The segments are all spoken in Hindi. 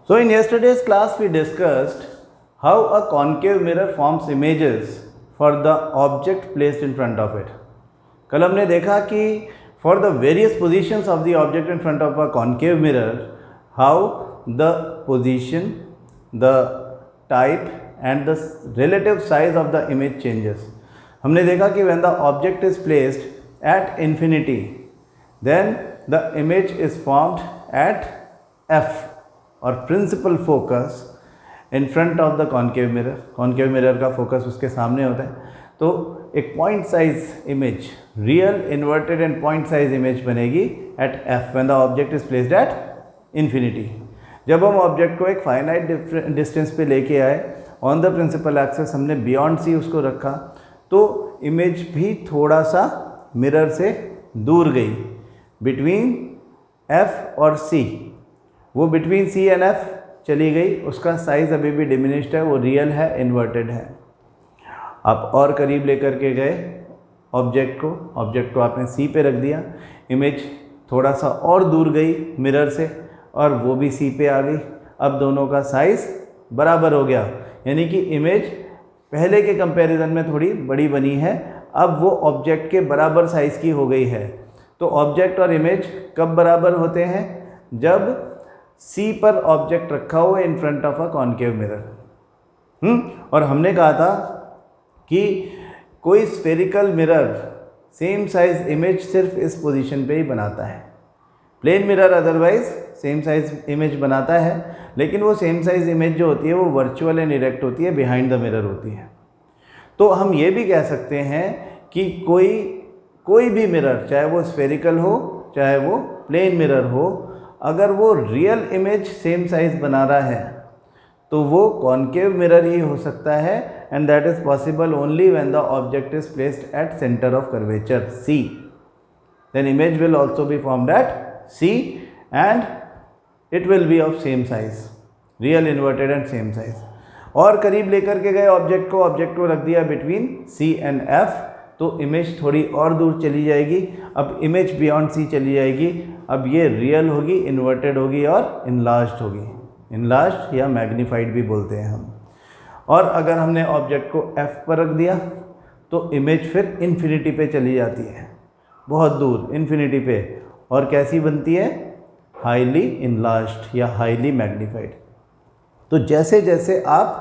So in yesterday's class we discussed how a concave mirror forms images for the object placed in front of it. कल हमने देखा कि for the various positions of the object in front of a concave mirror, how the position, the type and the relative size of the image changes. हमने देखा कि when the object is placed at infinity, then the image is formed at f और principal focus in front of the concave mirror. Concave mirror का फोकस उसके सामने होता है, तो एक point size image, real inverted and point size image बनेगी at F when the object is placed at infinity. जब हम ऑब्जेक्ट को एक फाइनाइट डिस्टेंस पे लेके आए, ऑन द प्रिंसिपल एक्सेस हमने बियॉन्ड सी उसको रखा, तो इमेज भी थोड़ा सा मिरर से दूर गई बिटवीन एफ और सी. वो बिटवीन सी एंड एफ चली गई, उसका साइज़ अभी भी डिमिनिश्ड है, वो रियल है, इन्वर्टेड है. आप और करीब लेकर के गए ऑब्जेक्ट को आपने सी पे रख दिया, इमेज थोड़ा सा और दूर गई मिरर से और वो भी सी पे आ गई. अब दोनों का साइज़ बराबर हो गया, यानी कि इमेज पहले के कंपैरिजन में थोड़ी बड़ी बनी है, अब वो ऑब्जेक्ट के बराबर साइज़ की हो गई है. तो ऑब्जेक्ट और इमेज कब बराबर होते हैं? जब सी पर ऑब्जेक्ट रखा हुआ in front of a concave mirror. और हमने कहा था कि कोई spherical mirror same size image सिर्फ इस पोजीशन पे ही बनाता है. Plane mirror otherwise same size image बनाता है, लेकिन वो सेम साइज इमेज जो होती है वो वर्चुअल एंड इरेक्ट होती है, बिहाइंड द मिरर होती है. तो हम ये भी कह सकते हैं कि कोई भी मिरर, चाहे वो स्फेरिकल हो चाहे वो प्लेन मिरर हो, अगर वो रियल इमेज सेम साइज बना रहा है तो वो कॉन्केव मिरर ही हो सकता है, and that is possible only when the object is placed at centre of curvature C. Then image will also be formed at C and it will be of same size, real inverted and same size. और करीब लेकर के गए ऑब्जेक्ट को रख दिया बिटवीन सी एंड एफ, तो इमेज थोड़ी और दूर चली जाएगी. अब इमेज बियॉन्ड सी चली जाएगी, अब ये रियल होगी, इन्वर्टेड होगी और इनलार्ज्ड होगी. इनलार्ज्ड या मैग्नीफाइड भी बोलते हैं हम. और अगर हमने ऑब्जेक्ट को एफ पर रख दिया तो इमेज फिर इन्फिनिटी पे चली जाती है, बहुत दूर इन्फिनिटी पे, और कैसी बनती है? हाईली इनलार्ज्ड या हाईली मैग्नीफाइड. तो जैसे जैसे आप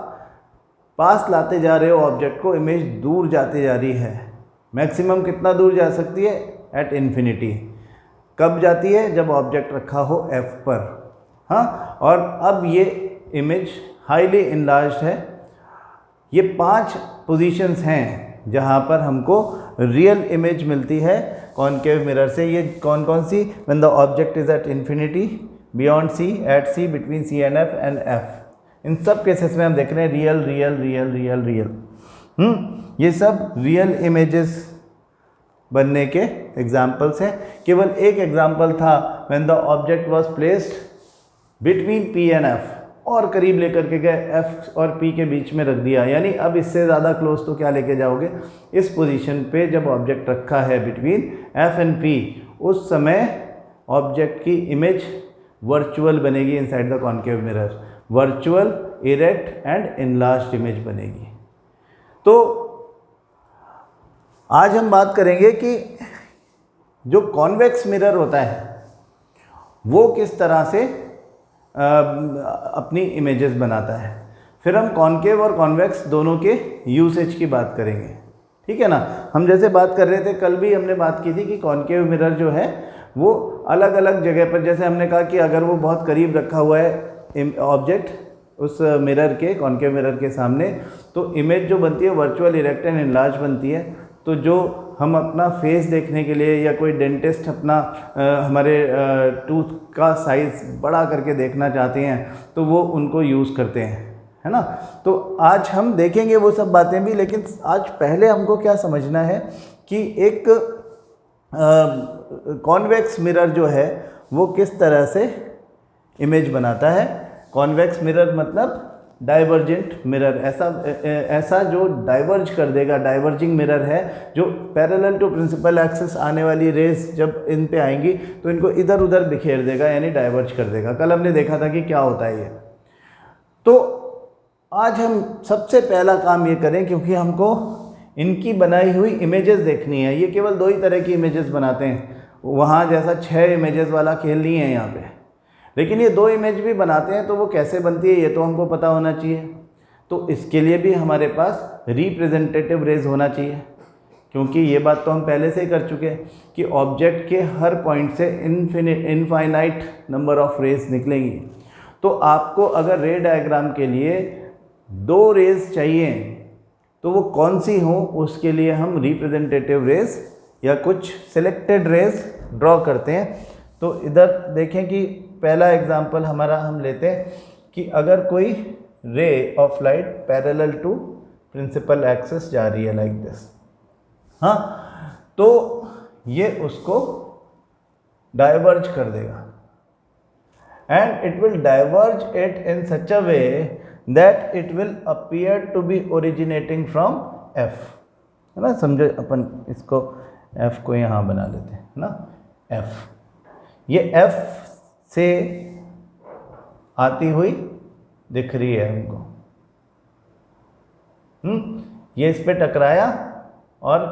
पास लाते जा रहे हो ऑब्जेक्ट को, इमेज दूर जाती जा रही है. मैक्सिमम कितना दूर जा सकती है? At infinity. कब जाती है? जब ऑब्जेक्ट रखा हो एफ पर. हाँ, और अब ये इमेज हाईली इनलार्ज्ड है. ये 5 पोजीशंस हैं जहाँ पर हमको रियल इमेज मिलती है कॉन्केव मिरर से. ये कौन कौन सी? When the object is at infinity, beyond C, at C, between C and F and F. इन सब केसेस में हम देख रहे हैं real real real real real. ये सब रियल इमेजेस बनने के एग्जाम्पल्स हैं. केवल एक एग्जाम्पल था when the object was placed between P and F, और करीब लेकर के गए एफ और पी के बीच में रख दिया. यानी अब इससे ज़्यादा क्लोज तो क्या लेके जाओगे? इस पोजीशन पे जब ऑब्जेक्ट रखा है बिटवीन एफ एंड पी, उस समय ऑब्जेक्ट की इमेज वर्चुअल बनेगी inside the concave mirror. Virtual, erect and enlarged image बनेगी. तो आज हम बात करेंगे कि जो कॉन्वेक्स मिरर होता है वो किस तरह से अपनी इमेजेस बनाता है. फिर हम कॉन्केव और कॉन्वेक्स दोनों के यूसेज की बात करेंगे. ठीक है ना? हम जैसे बात कर रहे थे, कल भी हमने बात की थी कि कॉन्केव मिरर जो है वो अलग अलग जगह पर, जैसे हमने कहा कि अगर वो बहुत करीब रखा हुआ है ऑब्जेक्ट उस मिरर के, कॉन्केव मिरर के सामने, तो इमेज जो बनती है वर्चुअल, इरेक्ट एंड इनलार्ज बनती है. तो जो हम अपना फेस देखने के लिए, या कोई डेंटिस्ट अपना हमारे टूथ का साइज़ बड़ा करके देखना चाहते हैं, तो वो उनको यूज़ करते हैं, है ना? तो आज हम देखेंगे वो सब बातें भी, लेकिन आज पहले हमको क्या समझना है कि एक कॉन्वेक्स मिरर जो है वो किस तरह से इमेज बनाता है. कॉन्वेक्स मिरर मतलब डाइवर्जेंट मिरर, ऐसा जो डाइवर्ज कर देगा, डाइवर्जिंग मिरर है, जो पैरेलल टू प्रिंसिपल एक्सिस आने वाली रेज जब इन पे आएंगी तो इनको इधर उधर बिखेर देगा, यानी डाइवर्ज कर देगा. कल हमने देखा था कि क्या होता है ये. तो आज हम सबसे पहला काम ये करें, क्योंकि हमको इनकी बनाई हुई इमेजेस देखनी है। ये केवल 2 ही तरह की इमेजेस बनाते हैं, वहाँ जैसा 6 इमेजेस वाला खेल नहीं है यहाँ पे, लेकिन ये 2 इमेज भी बनाते हैं। तो वो कैसे बनती है ये तो हमको पता होना चाहिए। तो इसके लिए भी हमारे पास रिप्रेजेंटेटिव रेज होना चाहिए, क्योंकि ये बात तो हम पहले से ही कर चुके हैं कि ऑब्जेक्ट के हर पॉइंट से इनफाइनाइट नंबर ऑफ रेज निकलेंगी। तो आपको अगर रे डायग्राम के लिए 2 रेज चाहिए तो वो कौन सी हो, उसके लिए हम रिप्रेजेंटेटिव रेज या कुछ सिलेक्टेड रेज ड्रॉ करते हैं। तो इधर देखें कि पहला एग्जांपल हमारा हम लेते हैं कि अगर कोई ray of light parallel to principal axis जा रही है लाइक दिस, हाँ, तो ये उसको डाइवर्ज कर देगा and it will diverge it in such a way that it will appear to be originating from F, है ना। समझो, अपन इसको F को यहाँ बना लेते हैं ना, F, ये F से आती हुई दिख रही है हमको, ये इस पे टकराया और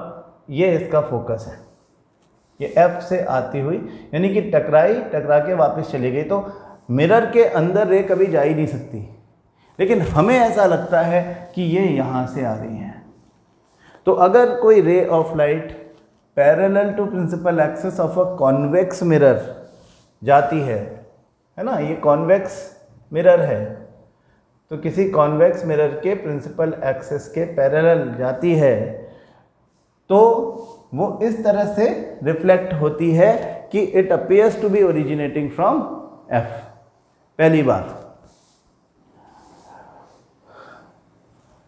ये इसका फोकस है, ये F से आती हुई, यानी कि टकरा के वापस चली गई। तो मिरर के अंदर रे कभी जा ही नहीं सकती, लेकिन हमें ऐसा लगता है कि ये यहाँ से आ रही है। तो अगर कोई ray of light parallel to principal axis of a convex mirror जाती है ना, ये कॉन्वेक्स मिरर है, तो किसी कॉन्वेक्स मिरर के प्रिंसिपल एक्सिस के पैरेलल जाती है, तो वो इस तरह से रिफ्लेक्ट होती है कि it appears to be originating from F। पहली बात।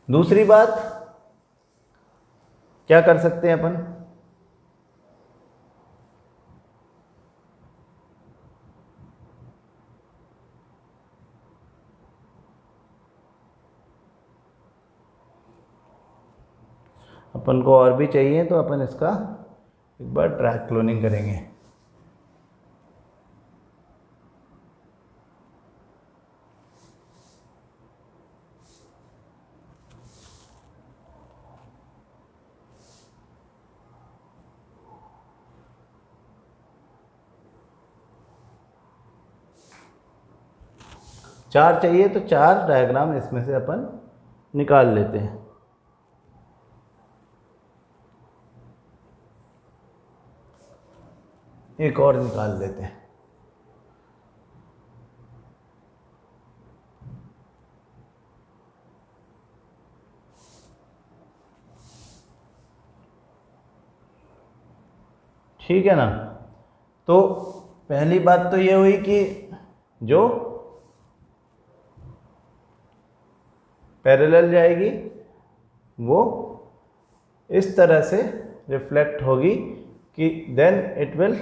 दूसरी बात क्या कर सकते हैं अपन, अपन को और भी चाहिए तो अपन इसका एक बार ट्रैक क्लोनिंग करेंगे। चार चाहिए तो 4 डायग्राम इसमें से अपन निकाल लेते हैं। एक और निकाल लेते हैं। ठीक है ना। तो पहली बात तो ये हुई कि जो पैरेलल जाएगी वो इस तरह से रिफ्लेक्ट होगी कि then it will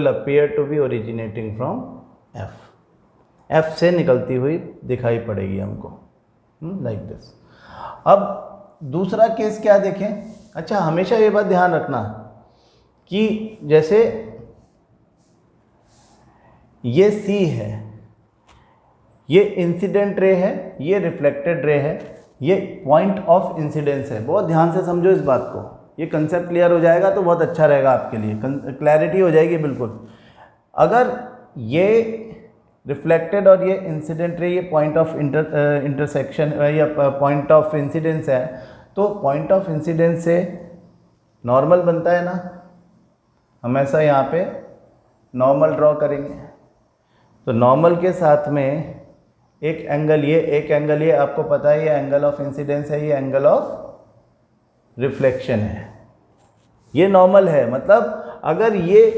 appear to be originating from F से निकलती हुई दिखाई पड़ेगी हमको, लाइक दिस। अब दूसरा केस क्या देखें। अच्छा, हमेशा ये बात ध्यान रखना कि जैसे ये C है, ये इंसिडेंट रे है, ये रिफ्लेक्टेड रे है, ये पॉइंट ऑफ इंसिडेंस है। बहुत ध्यान से समझो इस बात को, ये कंसेप्ट क्लियर हो जाएगा तो बहुत अच्छा रहेगा आपके लिए, क्लैरिटी हो जाएगी बिल्कुल। अगर ये रिफ्लेक्टेड और ये इंसिडेंट रे, ये पॉइंट ऑफ इंटरसेक्शन या पॉइंट ऑफ इंसिडेंस है, तो पॉइंट ऑफ इंसिडेंस से नॉर्मल बनता है ना, हम ऐसा यहाँ पे नॉर्मल ड्रॉ करेंगे। तो नॉर्मल के साथ में एक एंगल ये, एक एंगल ये, आपको पता है ये एंगल ऑफ इंसिडेंस है, ये एंगल ऑफ रिफ्लेक्शन है, ये नॉर्मल है। मतलब अगर ये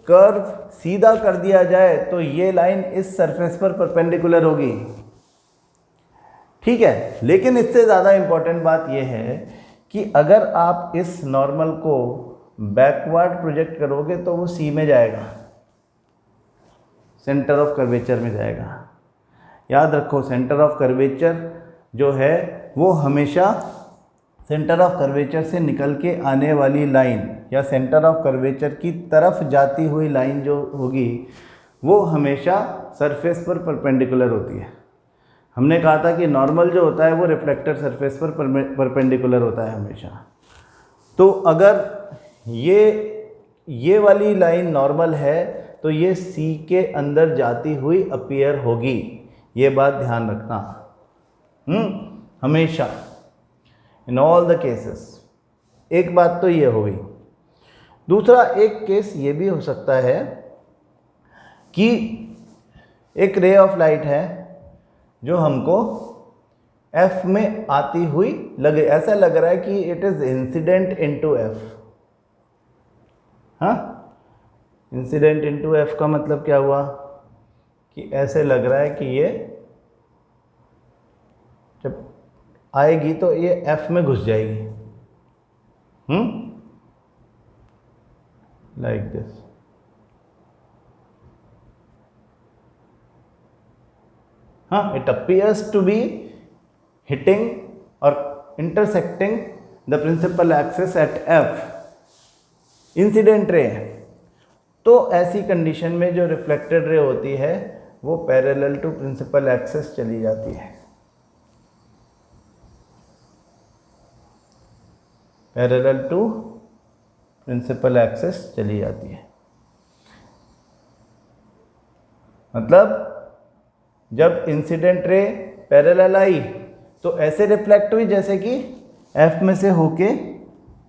कर्व सीधा कर दिया जाए तो ये लाइन इस सरफेस पर परपेंडिकुलर होगी, ठीक है। लेकिन इससे ज़्यादा इम्पॉर्टेंट बात यह है कि अगर आप इस नॉर्मल को बैकवर्ड प्रोजेक्ट करोगे तो वो C में जाएगा, सेंटर ऑफ कर्वेचर में जाएगा। याद रखो, सेंटर ऑफ कर्वेचर जो है वो हमेशा सेंटर ऑफ कर्वेचर से निकल के आने वाली लाइन या सेंटर ऑफ कर्वेचर की तरफ जाती हुई लाइन जो होगी वो हमेशा सरफेस पर परपेंडिकुलर होती है। हमने कहा था कि नॉर्मल जो होता है वो रिफ्लेक्टर सरफेस पर परपेंडिकुलर होता है हमेशा। तो अगर ये वाली लाइन नॉर्मल है तो ये सी के अंदर जाती हुई अपीयर होगी, ये बात ध्यान रखना हमेशा, इन ऑल द केसेस। एक बात तो ये हो गई। दूसरा एक केस ये भी हो सकता है कि एक रे ऑफ लाइट है जो हमको एफ में आती हुई लगे, ऐसा लग रहा है कि it is incident into F. हाँ, इंसिडेंट इनटू एफ का मतलब क्या हुआ कि ऐसे लग रहा है कि ये जब आएगी तो ये एफ में घुस जाएगी, लाइक दिस। हाँ, it appears to be hitting or intersecting the principal axis at F, incident ray. तो ऐसी कंडीशन में जो रिफ्लेक्टेड रे होती है वो पैरेलल टू प्रिंसिपल एक्सिस चली जाती है, पैरेलल टू प्रिंसिपल एक्सिस चली जाती है। मतलब जब इंसिडेंट रे पैरेलल आई तो ऐसे रिफ्लेक्ट हुई जैसे कि एफ में से होके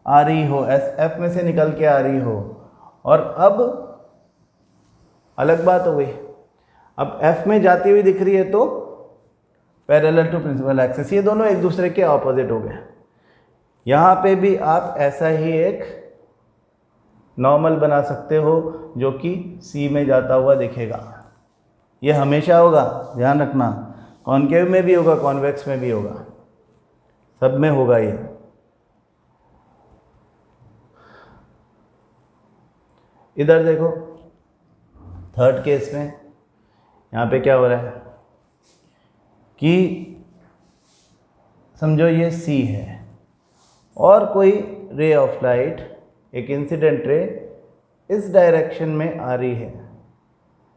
आ रही हो, एफ में से निकल के आ रही हो। और अब अलग बात हो गई, अब एफ में जाती हुई दिख रही है तो पैरेलल टू प्रिंसिपल एक्सिस, ये दोनों एक दूसरे के ऑपोजिट हो गए। यहाँ पे भी आप ऐसा ही एक नॉर्मल बना सकते हो जो कि सी में जाता हुआ दिखेगा। ये हमेशा होगा, ध्यान रखना, कॉनकेव में भी होगा, कॉन्वेक्स में भी होगा, सब में होगा ये। इधर देखो थर्ड केस में यहाँ पे क्या हो रहा है कि समझो ये सी है और कोई रे ऑफ लाइट, एक इंसिडेंट रे इस डायरेक्शन में आ रही है,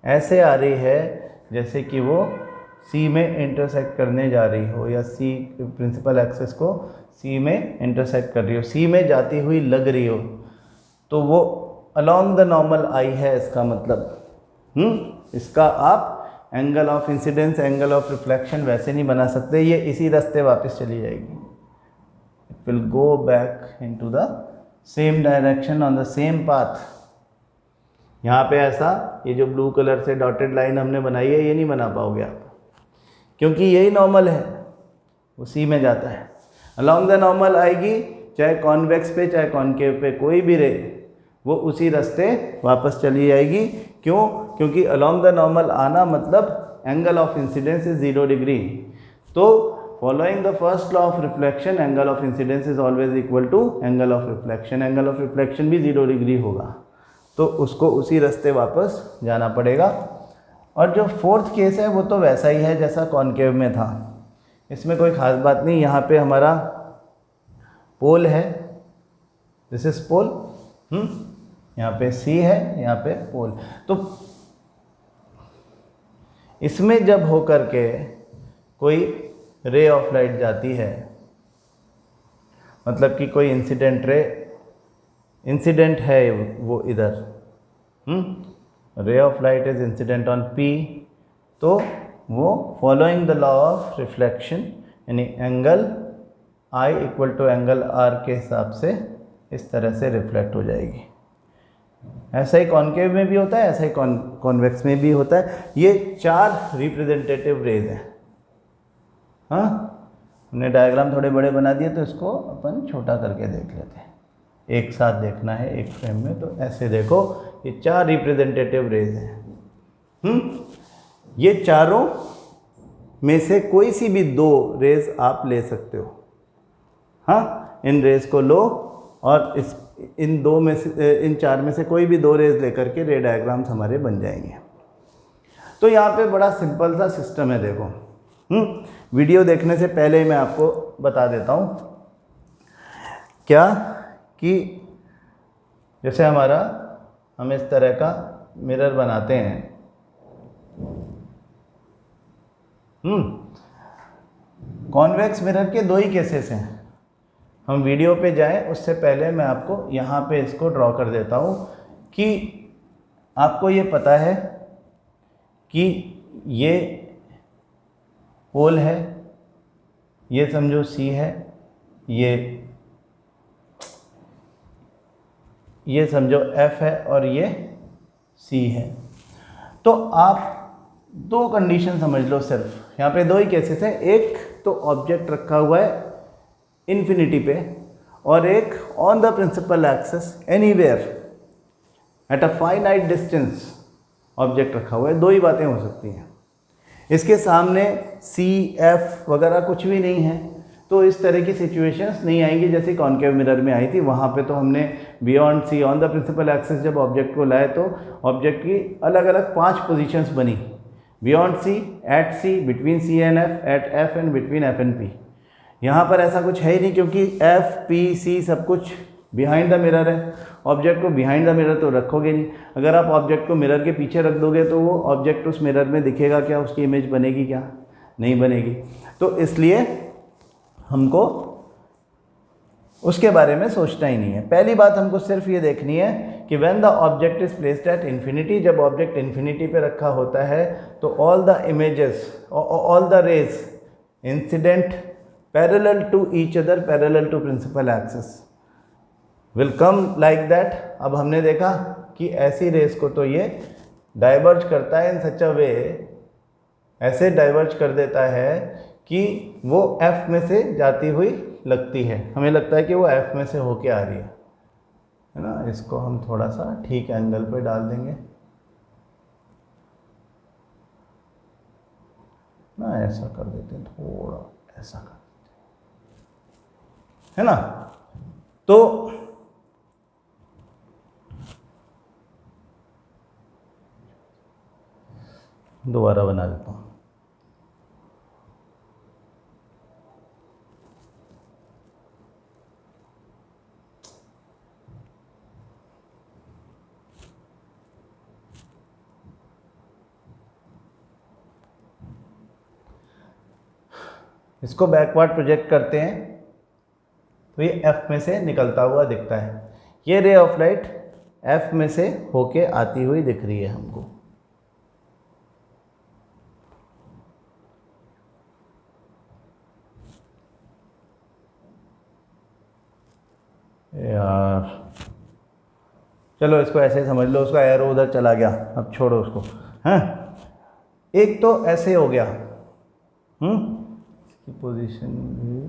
ऐसे आ रही है जैसे कि वो सी में इंटरसेक्ट करने जा रही हो या सी प्रिंसिपल एक्सिस को सी में इंटरसेक्ट कर रही हो, सी में जाती हुई लग रही हो, तो वो अलोंग द नॉर्मल आई है। इसका मतलब इसका आप angle of incidence, angle of reflection वैसे नहीं बना सकते, ये इसी रास्ते वापस चली जाएगी। It will go back into the same direction on the same path. यहाँ पे ऐसा ये जो ब्लू कलर से डॉटेड लाइन हमने बनाई है ये नहीं बना पाओगे आप, क्योंकि यही नॉर्मल है, वो सी में जाता है। अलोंग द नॉर्मल आएगी, चाहे कॉन्वेक्स पे चाहे कॉनकेव पे कोई भी रे, वो उसी रास्ते वापस चली जाएगी। क्यों? क्योंकि अलोंग द नॉर्मल आना मतलब angle of incidence is 0 degree. तो following the first law of reflection, angle of incidence is always equal to angle of reflection. Angle of reflection भी 0 डिग्री होगा, तो उसको उसी रास्ते वापस जाना पड़ेगा। और जो फोर्थ केस है वो तो वैसा ही है जैसा कॉनकेव में था, इसमें कोई ख़ास बात नहीं। यहाँ पे हमारा पोल है, दिस इज पोल, यहाँ पे सी है, यहाँ पे पोल। तो इसमें जब हो कर के कोई रे ऑफ लाइट जाती है, मतलब कि कोई इंसिडेंट रे, इंसिडेंट है वो इधर, ray of light is incident on P, तो वो following the law of reflection यानी angle I equal to angle R के हिसाब से इस तरह से रिफ्लेक्ट हो जाएगी। ऐसा ही कॉनकेव में भी होता है, ऐसा ही कॉन्वेक्स में भी होता है। ये 4 रिप्रेजेंटेटिव रेज हैं। हाँ, हमने डायग्राम थोड़े बड़े बना दिए तो इसको अपन छोटा करके देख लेते हैं। एक साथ देखना है एक फ्रेम में, तो ऐसे देखो, ये 4 रिप्रेजेंटेटिव रेज हैं। ये चारों में से कोई सी भी 2 रेज आप ले सकते हो। हाँ, इन रेज को लो और इन 2 में से, इन 4 में से कोई भी 2 रेज लेकर के रे डायग्राम्स हमारे बन जाएंगे। तो यहाँ पे बड़ा सिंपल सा सिस्टम है, देखो। वीडियो देखने से पहले ही मैं आपको बता देता हूँ। क्या कि जैसे हम इस तरह का मिरर बनाते हैं, कॉन्वेक्स मिरर के दो ही केसेस हैं। हम वीडियो पे जाएं उससे पहले मैं आपको यहाँ पे इसको ड्रॉ कर देता हूँ कि आपको ये पता है कि ये पोल है, ये समझो C है, ये समझो F है और ये C है। तो आप दो कंडीशन समझ लो, सिर्फ यहाँ पे दो ही केसेस हैं। एक तो ऑब्जेक्ट रखा हुआ है इन्फिनिटी पे और एक on the principal axis anywhere at a finite distance object रखा हुआ है। दो ही बातें हो सकती हैं। इसके सामने C, F वगैरह कुछ भी नहीं है, तो इस तरह की सिचुएशंस नहीं आएंगी जैसे कॉन्केव मिरर में आई थी। वहाँ पे तो हमने beyond C on the principal axis जब ऑब्जेक्ट को लाए तो ऑब्जेक्ट की अलग अलग 5 पोजीशंस बनी, beyond C, at C, between C and F, at F and between F and P। यहाँ पर ऐसा कुछ है ही नहीं क्योंकि F, P, C सब कुछ बिहाइंड द मिरर है। ऑब्जेक्ट को बिहाइंड द मिरर तो रखोगे नहीं। अगर आप ऑब्जेक्ट को मिरर के पीछे रख दोगे तो वो ऑब्जेक्ट उस मिरर में दिखेगा क्या, उसकी इमेज बनेगी क्या? नहीं बनेगी। तो इसलिए हमको उसके बारे में सोचना ही नहीं है। पहली बात हमको सिर्फ ये देखनी है कि when the object is placed at infinity, जब ऑब्जेक्ट इन्फिनिटी पे रखा होता है तो all the images, all the rays incident parallel to each other, parallel to principal axis will come like that. अब हमने देखा कि ऐसी रेस को तो ये डाइवर्ज करता है इन सच अ वे, ऐसे डाइवर्ज कर देता है कि वो F में से जाती हुई लगती है। हमें लगता है कि वो F में से होके आ रही है ना। इसको हम थोड़ा सा ठीक एंगल पे डाल देंगे ना, ऐसा कर देते हैं, थोड़ा ऐसा कर देते हैं, है ना। तो दोबारा बना देता हूँ। इसको बैकवर्ड प्रोजेक्ट करते हैं तो ये F में से निकलता हुआ दिखता है। ये रे ऑफ लाइट F में से होके आती हुई दिख रही है हमको। यार चलो इसको ऐसे समझ लो, उसका एरो उधर चला गया, अब छोड़ो उसको। हैं, एक तो ऐसे हो गया, इसकी पोजीशन भी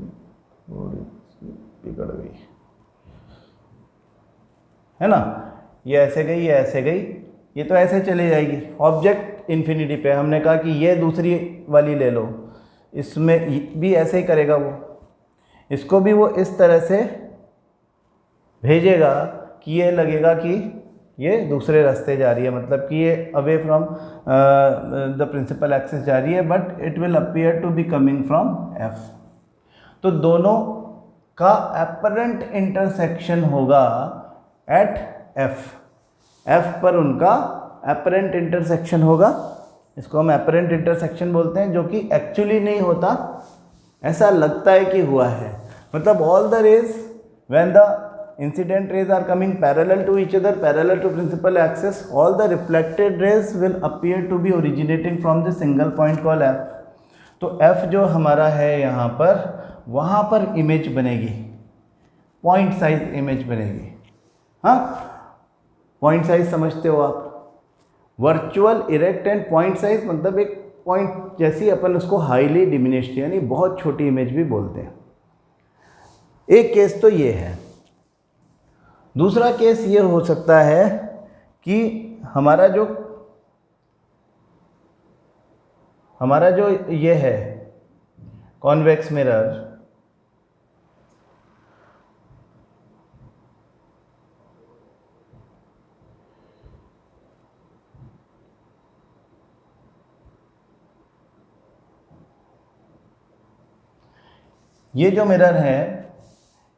थोड़ी सी बिगड़ गई, है ना। ये ऐसे गई, ये ऐसे गई, ये तो ऐसे चली जाएगी। ऑब्जेक्ट इन्फिनिटी पे हमने कहा कि ये दूसरी वाली ले लो, इसमें भी ऐसे ही करेगा वो। इसको भी वो इस तरह से भेजेगा कि ये लगेगा कि ये दूसरे रास्ते जा रही है, मतलब कि ये away from the principal axis जा रही है, but it will appear to be coming from F। तो दोनों का अपरेंट इंटरसेक्शन होगा एट F पर उनका अपरेंट इंटरसेक्शन होगा। इसको हम अपरेंट इंटरसेक्शन बोलते हैं, जो कि एक्चुअली नहीं होता, ऐसा लगता है कि हुआ है। मतलब all the rays when the incident rays are coming parallel to each other, parallel to principal axis, all the reflected rays will appear to be originating from the single point called F। तो F जो हमारा है यहाँ पर, वहाँ पर इमेज बनेगी, पॉइंट साइज इमेज बनेगी। हाँ, पॉइंट साइज समझते हो आप, virtual erect and point size, मतलब एक पॉइंट जैसी अपन उसको हाईली डिमिनिश्ड यानी बहुत छोटी इमेज भी बोलते हैं। एक केस तो ये है। दूसरा केस ये हो सकता है कि हमारा जो ये है कॉन्वेक्स मिरर, ये जो मिरर है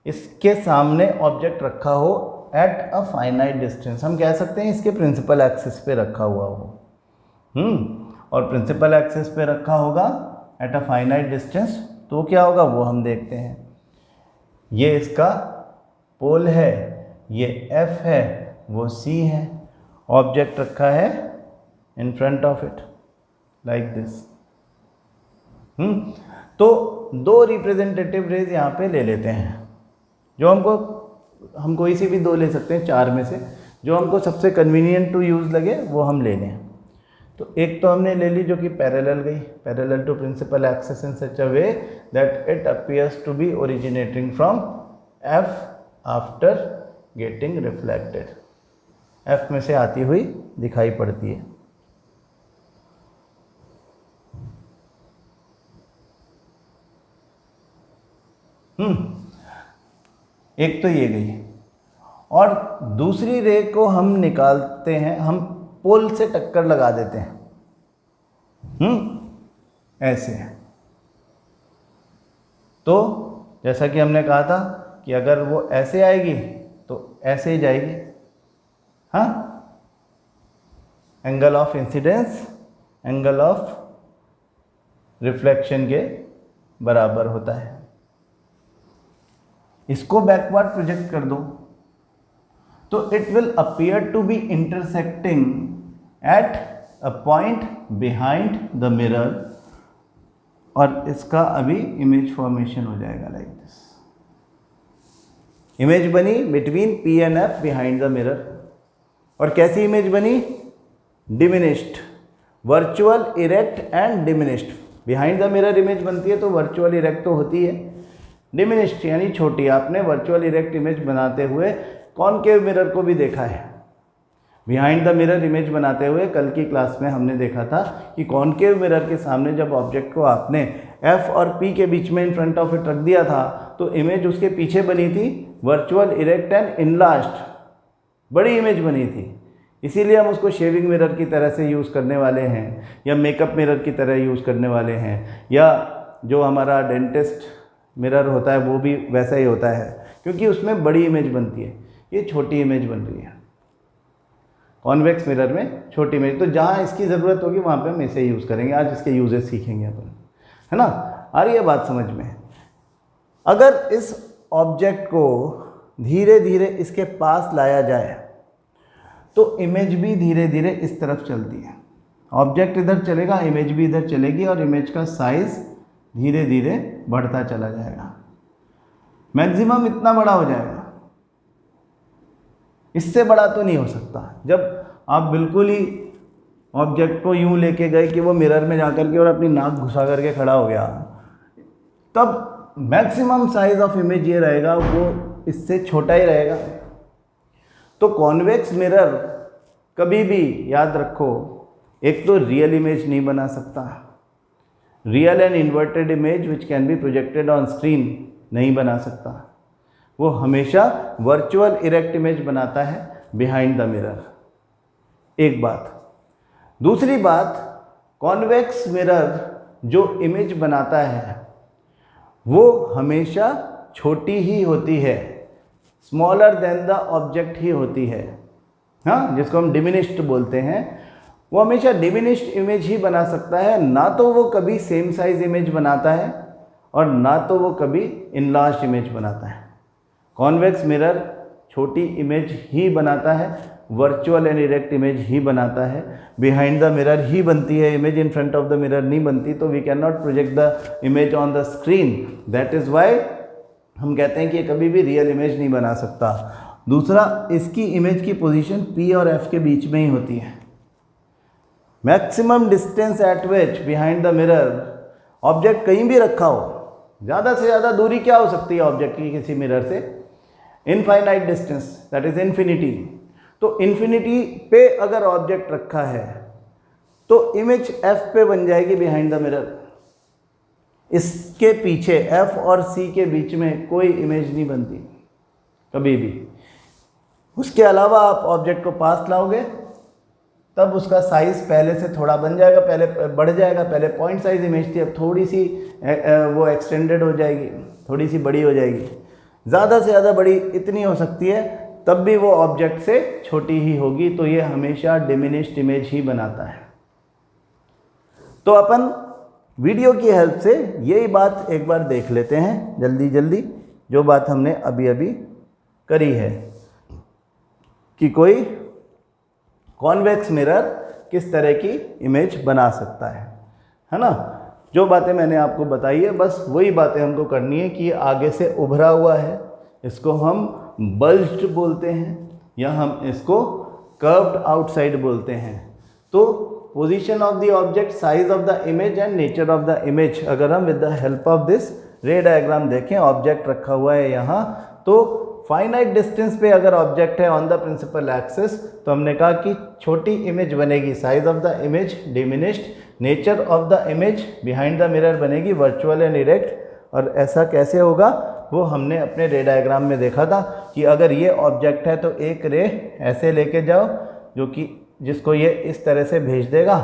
इसके सामने ऑब्जेक्ट रखा हो एट अ फाइनाइट डिस्टेंस, हम कह सकते हैं इसके प्रिंसिपल एक्सिस पे रखा हुआ हो। और प्रिंसिपल एक्सिस पे रखा होगा एट अ फाइनाइट डिस्टेंस, तो क्या होगा वो हम देखते हैं। ये इसका पोल है, ये F है, वो C है, ऑब्जेक्ट रखा है in front of it like this. तो दो रिप्रेजेंटेटिव रेज यहाँ पे ले लेते हैं, जो हम कोई सी भी दो ले सकते हैं चार में से, जो हमको सबसे कन्वीनियंट टू यूज़ लगे वो हम ले लें। तो एक तो हमने ले ली जो कि पैरेलल गई, parallel to principal axis in such a way that it appears to be originating from F after getting reflected, F में से आती हुई दिखाई पड़ती है। एक तो ये गई, और दूसरी रे को हम निकालते हैं, हम पोल से टक्कर लगा देते हैं, ऐसे। तो जैसा कि हमने कहा था कि अगर वो ऐसे आएगी तो ऐसे ही जाएगी, हाँ, angle of incidence angle of reflection के बराबर होता है। इसको बैकवर्ड प्रोजेक्ट कर दो तो it will appear to be intersecting at a point behind the mirror, और इसका अभी इमेज फॉर्मेशन हो जाएगा लाइक दिस। इमेज बनी between P and F behind the mirror, और कैसी इमेज बनी? Diminished, virtual erect and diminished. Behind the mirror image बनती है तो वर्चुअल इरेक्ट तो होती है, डिमिनिश्ड यानी छोटी। आपने वर्चुअल इरेक्ट इमेज बनाते हुए कॉनकेव मिरर को भी देखा है। बिहाइंड द मिरर इमेज बनाते हुए कल की क्लास में हमने देखा था कि कॉनकेव मिरर के सामने जब ऑब्जेक्ट को आपने F और P के बीच में इन फ्रंट ऑफ इट रख दिया था तो इमेज उसके पीछे बनी थी वर्चुअल इरेक्ट एंड इनलार्ज्ड, बड़ी इमेज बनी थी। इसीलिए हम उसको शेविंग मिरर की तरह से यूज़ करने वाले हैं, या मेकअप मिरर की तरह यूज़ करने वाले हैं, या जो हमारा डेंटिस्ट मिरर होता है वो भी वैसा ही होता है, क्योंकि उसमें बड़ी इमेज बनती है। ये छोटी इमेज बन रही है कॉन्वेक्स मिरर में, छोटी इमेज। तो जहाँ इसकी ज़रूरत होगी वहाँ पे हम इसे यूज़ करेंगे। आज इसके यूजेस सीखेंगे अपन, है ना। आ रही है बात समझ में? अगर इस ऑब्जेक्ट को धीरे धीरे इसके पास लाया जाए तो इमेज भी धीरे धीरे इस तरफ चलती है। ऑब्जेक्ट इधर चलेगा, इमेज भी इधर चलेगी, और इमेज का साइज़ धीरे धीरे बढ़ता चला जाएगा, मैक्सिमम इतना बड़ा हो जाएगा। इससे बड़ा तो नहीं हो सकता। जब आप बिल्कुल ही ऑब्जेक्ट को यूं लेके गए कि वो मिरर में जाकर के और अपनी नाक घुसा करके खड़ा हो गया, तब मैक्सिमम साइज ऑफ इमेज ये रहेगा, वो इससे छोटा ही रहेगा। तो कॉन्वेक्स मिरर कभी भी याद रखो, एक तो रियल इमेज नहीं बना सकता, real and inverted image which can be projected on screen नहीं बना सकता, वो हमेशा वर्चुअल इरेक्ट इमेज बनाता है बिहाइंड द मिरर। एक बात। दूसरी बात, कॉन्वेक्स मिरर जो इमेज बनाता है वो हमेशा छोटी ही होती है, स्मॉलर देन द ऑब्जेक्ट ही होती है, हाँ, जिसको हम डिमिनिश्ड बोलते हैं। वो हमेशा डिमिनिश्ड इमेज ही बना सकता है, ना तो वो कभी सेम साइज इमेज बनाता है और ना तो वो कभी इनलार्ज्ड इमेज बनाता है। कॉन्वेक्स मिरर छोटी इमेज ही बनाता है, वर्चुअल एंड इरेक्ट इमेज ही बनाता है, बिहाइंड द मिरर ही बनती है image, in front of the mirror नहीं बनती। तो we can not project the image on the screen, that is why हम कहते हैं कि ये कभी भी रियल इमेज नहीं बना सकता। दूसरा, इसकी इमेज की पोजीशन P और F के बीच में ही होती है। Maximum distance eight which behind the mirror, object कहीं भी रखा हो, ज़्यादा से ज़्यादा दूरी क्या हो सकती है ऑब्जेक्ट की किसी मिरर से? Infinite distance, that is infinity. तो इन्फिनिटी पे अगर ऑब्जेक्ट रखा है तो इमेज F पे बन जाएगी बिहाइंड द मिरर। इसके पीछे F और C के बीच में कोई इमेज नहीं बनती कभी भी। उसके अलावा आप ऑब्जेक्ट को पास लाओगे तब उसका साइज़ पहले से थोड़ा बन जाएगा, पहले बढ़ जाएगा। पहले पॉइंट साइज इमेज थी, अब थोड़ी सी वो एक्सटेंडेड हो जाएगी, थोड़ी सी बड़ी हो जाएगी। ज़्यादा से ज़्यादा बड़ी इतनी हो सकती है, तब भी वो ऑब्जेक्ट से छोटी ही होगी, तो ये हमेशा डिमिनिश्ड इमेज ही बनाता है। तो अपन वीडियो की हेल्प से यही बात एक बार देख लेते हैं जल्दी जल्दी, जो बात हमने अभी अभी करी है कि कोई कॉन्वेक्स मिरर किस तरह की इमेज बना सकता है ना। जो बातें मैंने आपको बताई है बस वही बातें हमको करनी है कि आगे से उभरा हुआ है, इसको हम बल्ज्ड बोलते हैं या हम इसको कर्व्ड आउटसाइड बोलते हैं। तो position of the object, size of the image and nature of the image, अगर हम with the help of this रे डायग्राम देखें, ऑब्जेक्ट रखा हुआ है यहाँ, तो फाइनाइट डिस्टेंस पे अगर ऑब्जेक्ट है ऑन द प्रिंसिपल एक्सिस, तो हमने कहा कि छोटी इमेज बनेगी, size of the image diminished, nature of the image behind the mirror बनेगी वर्चुअल एंड इरेक्ट। और ऐसा कैसे होगा वो हमने अपने रे डायग्राम में देखा था कि अगर ये ऑब्जेक्ट है तो एक रे ऐसे लेके जाओ जो कि जिसको ये इस तरह से भेज देगा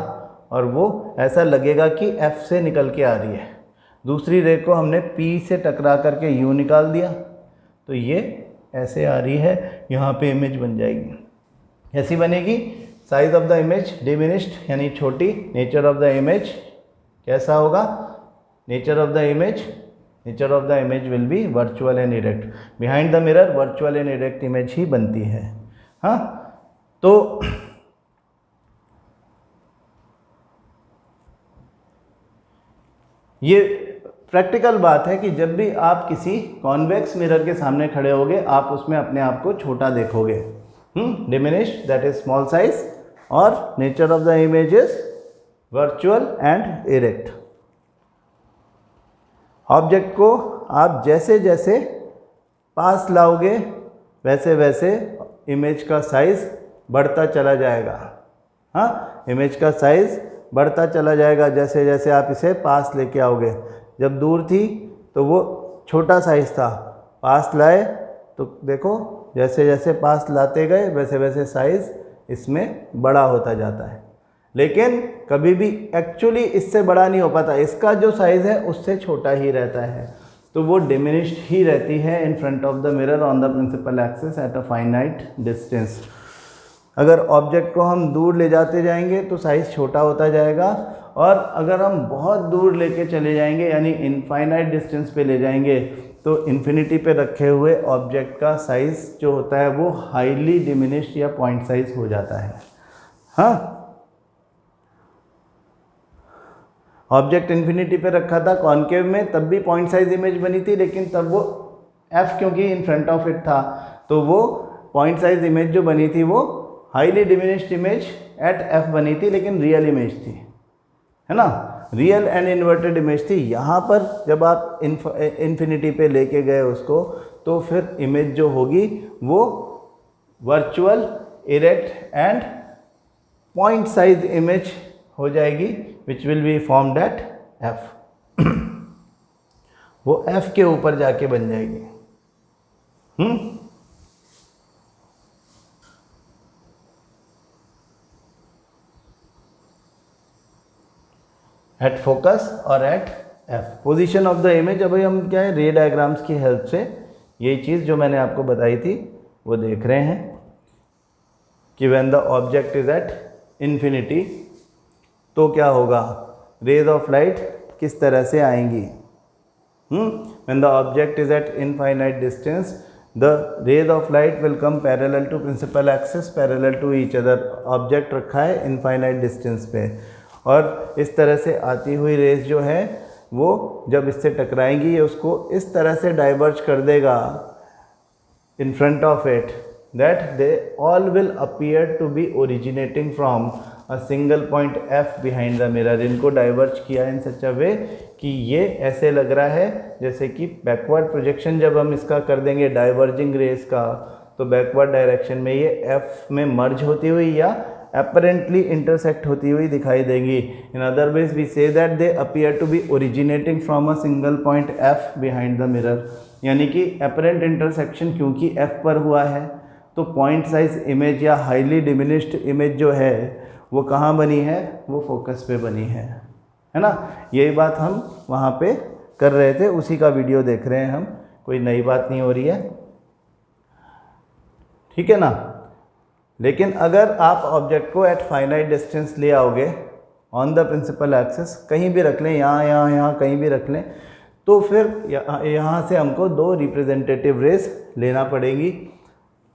और वो ऐसा लगेगा कि F से निकल के आ रही है। दूसरी रे को हमने P से टकरा करके U निकाल दिया, तो ये ऐसे आ रही है, यहाँ पे इमेज बन जाएगी। कैसी बनेगी? Size of the image diminished यानी छोटी, नेचर ऑफ द इमेज कैसा होगा? Nature of the image will be virtual and erect. Behind the mirror virtual and erect image ही बनती है। हाँ, तो ये प्रैक्टिकल बात है कि जब भी आप किसी कॉन्वेक्स मिरर के सामने खड़े होगे, आप उसमें अपने आप को छोटा देखोगे। Diminished that is small size, और nature of the image is virtual and erect. Object को आप जैसे जैसे पास लाओगे वैसे वैसे इमेज का साइज बढ़ता चला जाएगा। हाँ, इमेज का साइज बढ़ता चला जाएगा जैसे जैसे आप इसे पास लेके आओगे। जब दूर थी तो वो छोटा साइज था, पास लाए तो देखो जैसे जैसे पास लाते गए वैसे वैसे साइज इसमें बड़ा होता जाता है, लेकिन कभी भी एक्चुअली इससे बड़ा नहीं हो पाता। इसका जो साइज़ है उससे छोटा ही रहता है, तो वो डिमिनिश्ड ही रहती है in front of the mirror on the principal axis at a finite distance. अगर ऑब्जेक्ट को हम दूर ले जाते जाएंगे तो साइज़ छोटा होता जाएगा, और अगर हम बहुत दूर लेके चले जाएंगे यानी इनफाइनाइट डिस्टेंस पे ले जाएंगे तो इन्फिनिटी पे रखे हुए ऑब्जेक्ट का साइज़ जो होता है वो हाईली डिमिनिश्ड या पॉइंट साइज हो जाता है। हाँ, ऑब्जेक्ट इन्फिनिटी पे रखा था कॉनकेव में, तब भी पॉइंट साइज इमेज बनी थी, लेकिन तब वो F क्योंकि इन फ्रंट ऑफ इट था तो वो पॉइंट साइज इमेज जो बनी थी वो highly diminished image at F बनी थी, लेकिन रियल इमेज थी, है ना, रियल एंड इन्वर्टेड इमेज थी। यहाँ पर जब आप इन्फिनिटी पे लेके गए उसको, तो फिर इमेज जो होगी वो virtual, erect and point size image हो जाएगी, which will be formed at F। वो F के ऊपर जाके बन जाएगी। एट फोकस और at F। Position of the image, अभी हम क्या है रे डायग्राम्स की हेल्प से यही चीज़ जो मैंने आपको बताई थी वो देख रहे हैं कि when the object is at infinity तो क्या होगा, रेज ऑफ लाइट किस तरह से आएंगी। When the object is at infinite distance the rays of light will come parallel to principal axis, parallel to each other. Object रखा है इनफाइनाइट डिस्टेंस पे, और इस तरह से आती हुई रेज जो है वो जब इससे टकराएंगी ये उसको इस तरह से डाइवर्ज कर देगा in front of it that they all will appear to be originating from a single point F behind the mirror। इनको डाइवर्ज किया इन सच अ वे कि ये ऐसे लग रहा है जैसे कि बैकवर्ड प्रोजेक्शन जब हम इसका कर देंगे डाइवर्जिंग रेस का, तो बैकवर्ड डायरेक्शन में ये F में मर्ज होती हुई या apparently इंटरसेक्ट होती हुई दिखाई देगी। In other ways we say that they appear to be originating from a single point F behind the mirror, यानी कि अपरेंट इंटरसेक्शन क्योंकि F पर हुआ है तो पॉइंट साइज इमेज या हाईली डिमिनिश्ड इमेज जो है वो कहाँ बनी है, वो फोकस पे बनी है ना। यही बात हम वहाँ पे कर रहे थे, उसी का वीडियो देख रहे हैं हम। कोई नई बात नहीं हो रही है, ठीक है ना। लेकिन अगर आप ऑब्जेक्ट को एट फाइनाइट डिस्टेंस ले आओगे ऑन द प्रिंसिपल एक्सिस, कहीं भी रख लें, यहाँ कहीं भी रख लें, तो फिर यहाँ से हमको दो रिप्रेजेंटेटिव रेस लेना पड़ेगी।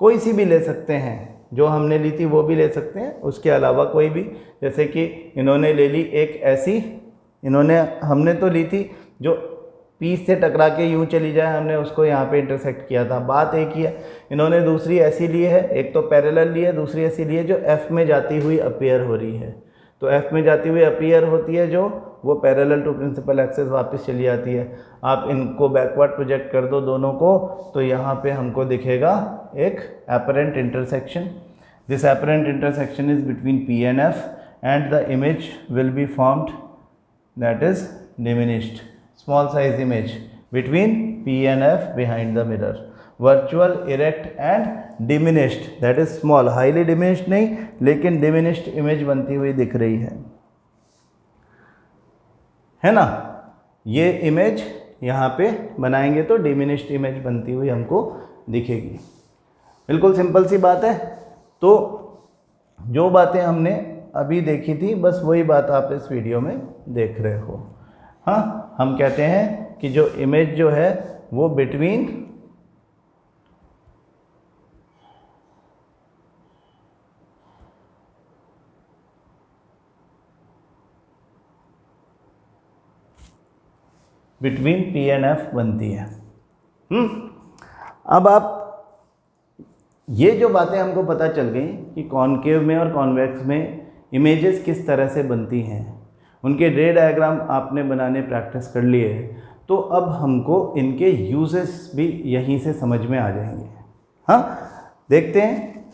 कोई सी भी ले सकते हैं, जो हमने ली थी वो भी ले सकते हैं, उसके अलावा कोई भी। जैसे कि इन्होंने ले ली एक ऐसी, हमने तो ली थी जो पीस से टकरा के यूँ चली जाए, हमने उसको यहाँ पे इंटरसेक्ट किया था, बात एक ही है। इन्होंने दूसरी ऐसी ली है, एक तो पैरेलल ली है, दूसरी ऐसी ली है जो एफ में जाती हुई अपीयर हो रही है। तो एफ में जाती हुई अपीयर होती है जो, वो पैरेलल टू प्रिंसिपल एक्सिस वापस चली जाती है। आप इनको बैकवर्ड प्रोजेक्ट कर दो दोनों को, तो यहाँ पे हमको दिखेगा एक apparent intersection. This apparent intersection is between P and F and the image will be formed that is diminished small size image between P and F behind the mirror, virtual, erect and diminished, that is small, highly diminished नहीं, लेकिन diminished image बनती हुई दिख रही है ना। ये image यहाँ पे बनाएंगे तो diminished image बनती हुई हमको दिखेगी। बिल्कुल सिंपल सी बात है। तो जो बातें हमने अभी देखी थी, बस वही बात आप इस वीडियो में देख रहे हो। हाँ, हम कहते हैं कि जो इमेज जो है वो बिटवीन पी एंड एफ बनती है। अब आप ये जो बातें हमको पता चल गई कि कॉनकेव में और कॉन्वेक्स में इमेजेस किस तरह से बनती हैं, उनके रे डायग्राम आपने बनाने प्रैक्टिस कर लिए, तो अब हमको इनके यूजेस भी यहीं से समझ में आ जाएंगे। हाँ, देखते हैं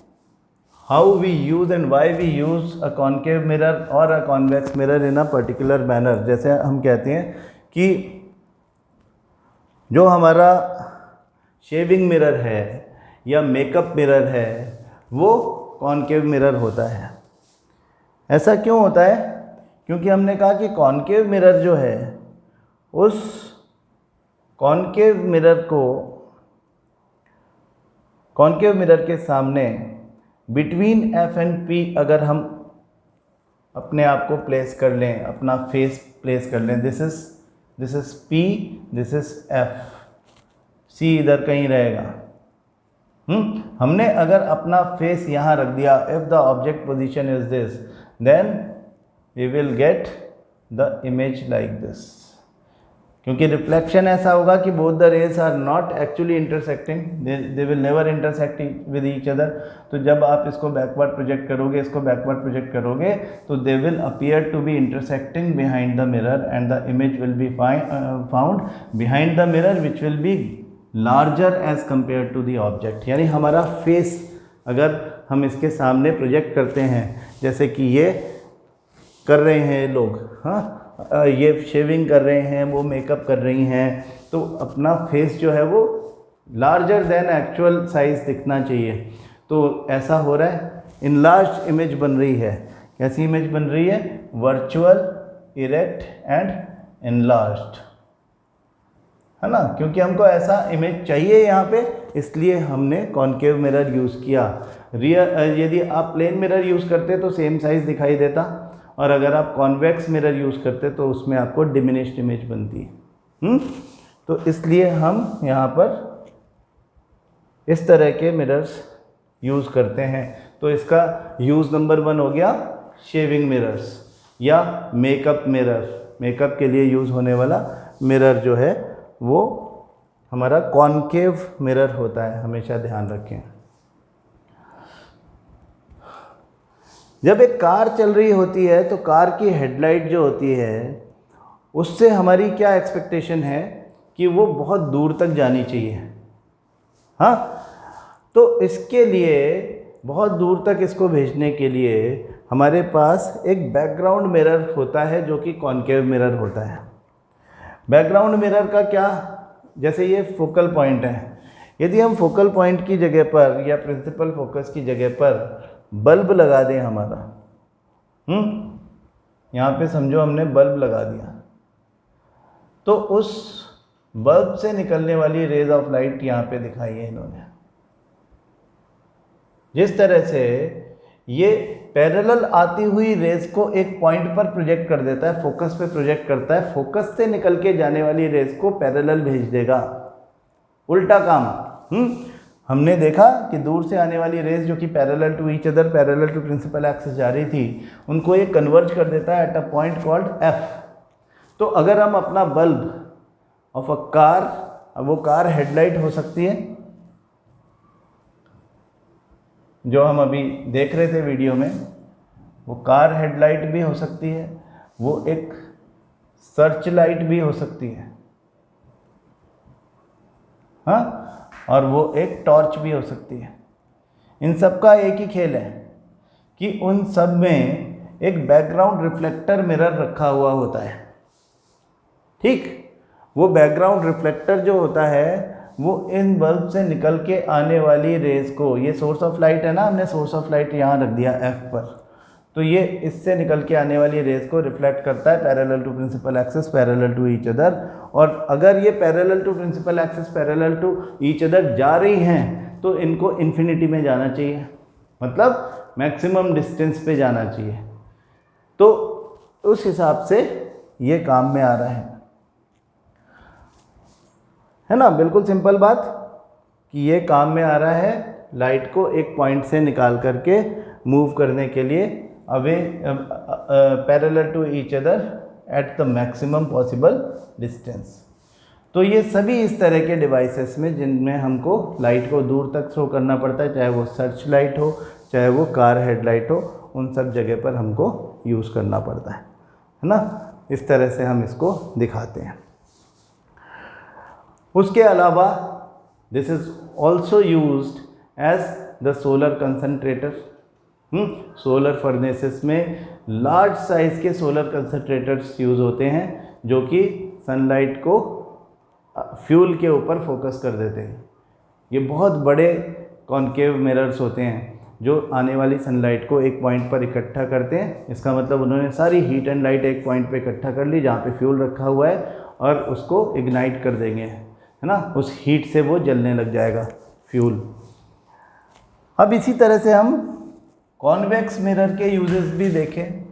how we use and why we use a concave mirror और a convex mirror in a particular manner. जैसे हम कहते हैं कि जो हमारा शेविंग मिरर है या मेकअप मिरर है वो कॉनकेव मिरर होता है। ऐसा क्यों होता है? क्योंकि हमने कहा कि कॉनकेव मिरर जो है, उस कॉनकेव मिरर के सामने बिटवीन एफ एंड पी अगर हम अपने आप को प्लेस कर लें, अपना फेस प्लेस कर लें, this is P, this is F, C इधर कहीं रहेगा। हमने अगर अपना फेस यहाँ रख दिया, if the object position is this, then we will get the image like this। क्योंकि रिफ्लेक्शन ऐसा होगा कि both the rays are not actually intersecting, they will never intersect with each other। तो जब आप इसको बैकवर्ड प्रोजेक्ट करोगे, इसको बैकवर्ड प्रोजेक्ट करोगे, तो they will appear to be intersecting behind the mirror and the image will be found behind the mirror which will be larger as compared to the object। यानी हमारा फेस अगर हम इसके सामने प्रोजेक्ट करते हैं, जैसे कि ये कर रहे हैं लोग, हाँ, ये शेविंग कर रहे हैं, वो मेकअप कर रही हैं, तो अपना फेस जो है वो लार्जर देन एक्चुअल साइज दिखना चाहिए। तो ऐसा हो रहा है, इनलार्ज इमेज बन रही है। कैसी इमेज बन रही है? वर्चुअल, इरेक्ट एंड इनलार्ज्ड, है ना। क्योंकि हमको ऐसा इमेज चाहिए यहाँ पे, इसलिए हमने कॉनकेव मिरर यूज़ किया। यदि आप प्लेन मिरर यूज़ करते तो सेम साइज़ दिखाई देता, और अगर आप कॉन्वेक्स मिरर यूज़ करते तो उसमें आपको डिमिनिश्ड इमेज बनती है। तो इसलिए हम यहाँ पर इस तरह के मिरर्स यूज़ करते हैं। तो इसका यूज़ नंबर 1 हो गया शेविंग मिरर्स या मेकअप मिरर। मेकअप के लिए यूज़ होने वाला मिरर जो है वो हमारा कॉनकेव मिरर होता है, हमेशा ध्यान रखें। जब एक कार चल रही होती है तो कार की हेडलाइट जो होती है उससे हमारी क्या एक्सपेक्टेशन है कि वो बहुत दूर तक जानी चाहिए। हाँ, तो इसके लिए बहुत दूर तक इसको भेजने के लिए हमारे पास एक बैकग्राउंड मिरर होता है जो कि कॉनकेव मिरर होता है। बैकग्राउंड मिरर का क्या, जैसे ये फोकल पॉइंट है, यदि हम फोकल पॉइंट की जगह पर या प्रिंसिपल फोकस की जगह पर बल्ब लगा दें हमारा, यहाँ पे समझो हमने बल्ब लगा दिया, तो उस बल्ब से निकलने वाली रेज ऑफ लाइट यहाँ पे दिखाई है इन्होंने। जिस तरह से ये पैरेलल आती हुई रेज को एक पॉइंट पर प्रोजेक्ट कर देता है, फोकस पे प्रोजेक्ट करता है, फोकस से निकल के जाने वाली रेज को पैरेलल भेज देगा, उल्टा काम। हमने देखा कि दूर से आने वाली रेज जो कि parallel to each other, parallel to principal axis जा रही थी, उनको ये कन्वर्ज कर देता है at a point called F. तो अगर हम अपना बल्ब ऑफ अ कार, अब वो कार हेडलाइट हो सकती है जो हम अभी देख रहे थे वीडियो में, वो कार हेडलाइट भी हो सकती है, वो एक सर्च लाइट भी हो सकती है, हाँ, और वो एक टॉर्च भी हो सकती है। इन सब का एक ही खेल है कि उन सब में एक बैकग्राउंड रिफ्लेक्टर मिरर रखा हुआ होता है, ठीक। वो बैकग्राउंड रिफ्लेक्टर जो होता है वो इन बल्ब से निकल के आने वाली रेज को, ये सोर्स ऑफ लाइट है ना, हमने सोर्स ऑफ लाइट यहाँ रख दिया एफ पर, तो ये इससे निकल के आने वाली रेज को रिफ्लेक्ट करता है parallel to principal axis, parallel to each other. और अगर ये parallel to principal axis, parallel to each other जा रही हैं तो इनको इन्फिनिटी में जाना चाहिए, मतलब मैक्सिमम डिस्टेंस पे जाना चाहिए। तो उस हिसाब से ये काम में आ रहा है ना, बिल्कुल सिंपल बात कि ये काम में आ रहा है लाइट को एक पॉइंट से निकाल करके मूव करने के लिए away parallel to each other at the maximum possible distance. तो ये सभी इस तरह के डिवाइसेस में जिनमें हमको लाइट को दूर तक थ्रो करना पड़ता है, चाहे वो सर्च लाइट हो, चाहे वो कार हेडलाइट हो, उन सब जगह पर हमको यूज़ करना पड़ता है ना। इस तरह से हम इसको दिखाते हैं। उसके अलावा this is also used as the solar concentrator. Solar furnaces में लार्ज साइज़ के सोलर कंसनट्रेटर्स यूज़ होते हैं जो कि सनलाइट को फ्यूल के ऊपर फोकस कर देते हैं। ये बहुत बड़े कॉन्केव मिरर्स होते हैं जो आने वाली सनलाइट को एक पॉइंट पर इकट्ठा करते हैं। इसका मतलब उन्होंने सारी हीट एंड लाइट एक पॉइंट पर इकट्ठा कर ली जहाँ पे फ्यूल रखा हुआ है और उसको इग्नाइट कर देंगे, है ना, उस हीट से वो जलने लग जाएगा फ्यूल। अब इसी तरह से हम कॉन्वेक्स मिरर के यूजेस भी देखें।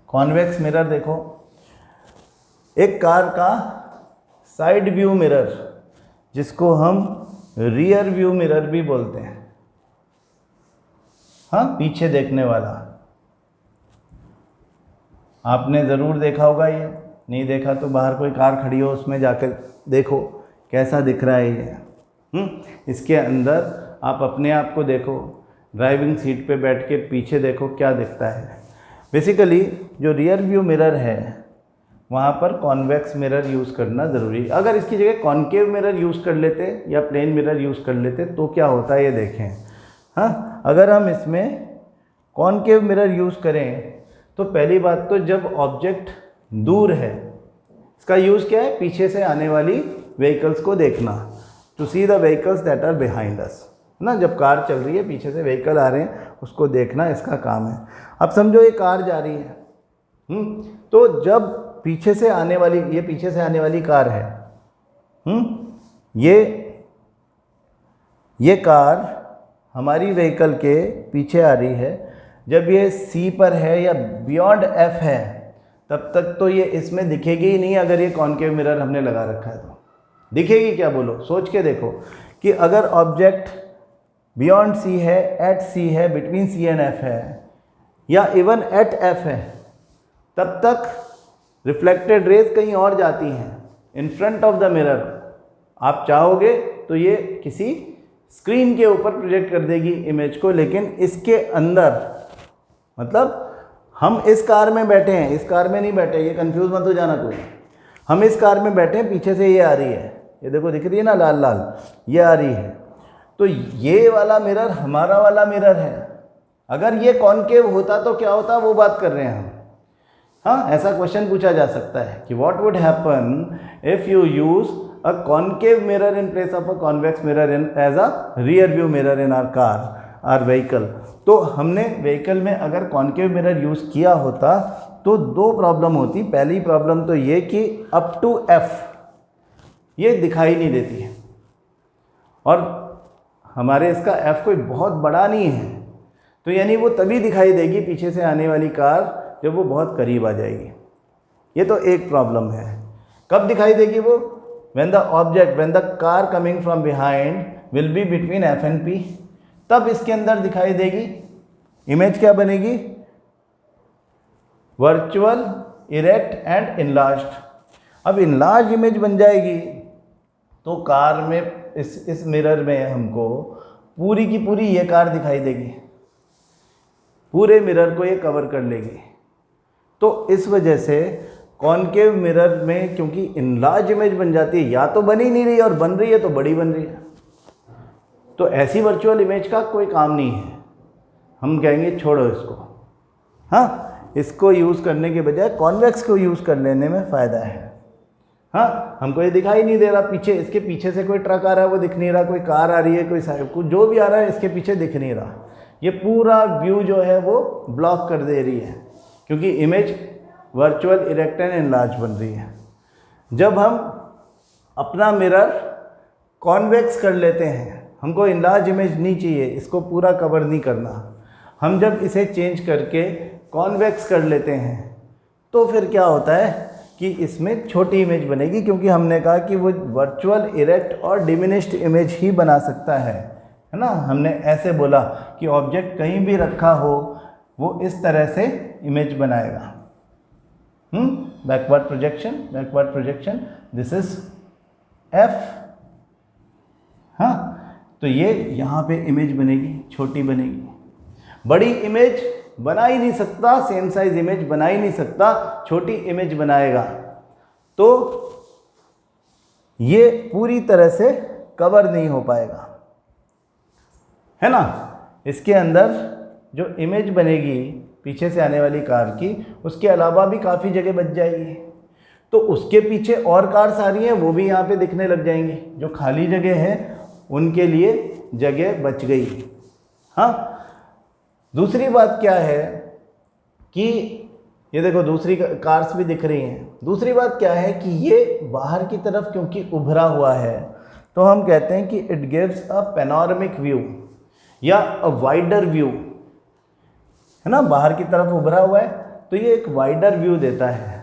कॉन्वेक्स मिरर देखो, एक कार का साइड व्यू मिरर जिसको हम रियर व्यू मिरर भी बोलते हैं, हाँ, पीछे देखने वाला। आपने ज़रूर देखा होगा, ये नहीं देखा तो बाहर कोई कार खड़ी हो उसमें जाकर देखो कैसा दिख रहा है ये। इसके अंदर आप अपने आप को देखो, ड्राइविंग सीट पे बैठ के पीछे देखो क्या दिखता है। बेसिकली जो रियर व्यू मिरर है वहाँ पर कॉन्वेक्स मिरर यूज़ करना ज़रूरी है। अगर इसकी जगह कॉन्केव मिरर यूज़ कर लेते या प्लेन मिरर यूज़ कर लेते तो क्या होता है ये देखें। हाँ, अगर हम इसमें कॉन्केव मिरर यूज़ करें तो पहली बात तो जब ऑब्जेक्ट दूर है, इसका यूज़ क्या है, पीछे से आने वाली व्हीकल्स को देखना, to see the vehicles that are behind us, ना, जब कार चल रही है पीछे से व्हीकल आ रहे हैं उसको देखना इसका काम है। अब समझो ये कार जा रही है, तो जब पीछे से आने वाली, ये पीछे से आने वाली कार है, ये कार हमारी व्हीकल के पीछे आ रही है। जब ये सी पर है या बियॉन्ड एफ है तब तक तो ये इसमें दिखेगी ही नहीं। अगर ये कॉन्केव मिरर हमने लगा रखा है तो दिखेगी क्या, बोलो, सोच के देखो कि अगर ऑब्जेक्ट बियॉन्ड सी है, एट सी है, बिटवीन सी एंड एफ है, या इवन एट एफ है, तब तक रिफ्लेक्टेड रेज कहीं और जाती हैं इन फ्रंट ऑफ द मिरर। आप चाहोगे तो ये किसी स्क्रीन के ऊपर प्रोजेक्ट कर देगी इमेज को, लेकिन इसके अंदर, मतलब हम इस कार में बैठे हैं, इस कार में नहीं बैठे, ये कंफ्यूज मत हो जाना कोई। हम इस कार में बैठे हैं, पीछे से ये आ रही है, ये देखो दिख रही है ना, लाल लाल ये आ रही है, तो ये वाला मिरर हमारा वाला मिरर है। अगर ये कॉन्केव होता तो क्या होता, वो बात कर रहे हैं हम। हाँ, ऐसा क्वेश्चन पूछा जा सकता है कि what would happen if you use a concave mirror in place of a convex mirror in as a rear view mirror in our car or vehicle. तो हमने व्हीकल में अगर कॉन्केव मिरर यूज़ किया होता तो दो प्रॉब्लम होती। पहली प्रॉब्लम तो ये कि अप टू एफ ये दिखाई नहीं देती है। और हमारे इसका f कोई बहुत बड़ा नहीं है, तो यानी वो तभी दिखाई देगी पीछे से आने वाली कार जब वो बहुत करीब आ जाएगी। ये तो एक प्रॉब्लम है। कब दिखाई देगी वो? when the car coming from behind will be between f and p, तब इसके अंदर दिखाई देगी। इमेज क्या बनेगी? Virtual, erect and enlarged. अब इनलार्ज इमेज बन जाएगी तो कार में इस मिरर में हमको पूरी की पूरी ये कार दिखाई देगी, पूरे मिरर को ये कवर कर लेगी। तो इस वजह से कॉनकेव मिरर में क्योंकि इनलार्ज इमेज बन जाती है, या तो बन ही नहीं रही और बन रही है तो बड़ी बन रही है, तो ऐसी वर्चुअल इमेज का कोई काम नहीं है। हम कहेंगे छोड़ो इसको, हाँ, इसको यूज़ करने के बजाय कॉन्वेक्स को यूज़ कर लेने में फ़ायदा है। हाँ, हमको ये दिखाई नहीं दे रहा, पीछे इसके पीछे से कोई ट्रक आ रहा है वो दिख नहीं रहा, कोई कार आ रही है, कोई जो भी आ रहा है इसके पीछे दिख नहीं रहा। ये पूरा व्यू जो है वो ब्लॉक कर दे रही है क्योंकि image virtual, erect and enlarge बन रही है। जब हम अपना मिरर कॉन्वेक्स कर लेते हैं, हमको इनलार्ज इमेज नहीं चाहिए, इसको पूरा कवर नहीं करना, हम जब इसे चेंज करके कॉन्वेक्स कर लेते हैं तो फिर क्या होता है कि इसमें छोटी इमेज बनेगी, क्योंकि हमने कहा कि वो वर्चुअल, इरेक्ट और डिमिनिश्ड इमेज ही बना सकता है ना। हमने ऐसे बोला कि ऑब्जेक्ट कहीं भी रखा हो वो इस तरह से इमेज बनाएगा। Backward projection, this is F। हाँ, तो ये यहाँ पे इमेज बनेगी, छोटी बनेगी। बड़ी इमेज बना ही नहीं सकता, सेम साइज इमेज बना ही नहीं सकता, छोटी इमेज बनाएगा तो ये पूरी तरह से कवर नहीं हो पाएगा, है ना। इसके अंदर जो इमेज बनेगी पीछे से आने वाली कार की, उसके अलावा भी काफ़ी जगह बच जाएगी, तो उसके पीछे और कार्स आ रही हैं वो भी यहाँ पे दिखने लग जाएंगी। जो खाली जगह है उनके लिए जगह बच गई। हाँ, दूसरी बात क्या है कि ये देखो दूसरी कार्स भी दिख रही हैं। दूसरी बात क्या है कि ये बाहर की तरफ क्योंकि उभरा हुआ है तो हम कहते हैं कि it gives a panoramic view या अ वाइडर व्यू, है ना। बाहर की तरफ उभरा हुआ है तो ये एक वाइडर व्यू देता है,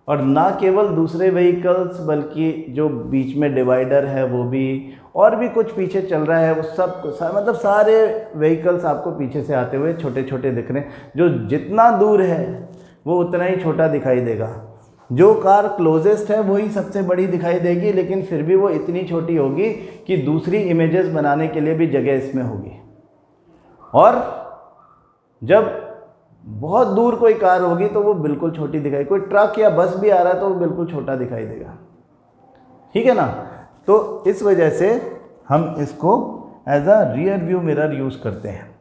और ना केवल दूसरे व्हीकल्स बल्कि जो बीच में डिवाइडर है वो भी, और भी कुछ पीछे चल रहा है वो सब मतलब सारे व्हीकल्स आपको पीछे से आते हुए छोटे छोटे दिख रहे हैं। जो जितना दूर है वो उतना ही छोटा दिखाई देगा। जो कार क्लोजेस्ट है वही सबसे बड़ी दिखाई देगी, लेकिन फिर भी वो इतनी छोटी होगी कि दूसरी इमेजेस बनाने के लिए भी जगह इसमें होगी। और जब बहुत दूर कोई कार होगी तो वो बिल्कुल छोटी दिखाई, कोई ट्रक या बस भी आ रहा है तो वो बिल्कुल छोटा दिखाई देगा, ठीक है ना। तो इस वजह से हम इसको as a rear view mirror use करते हैं।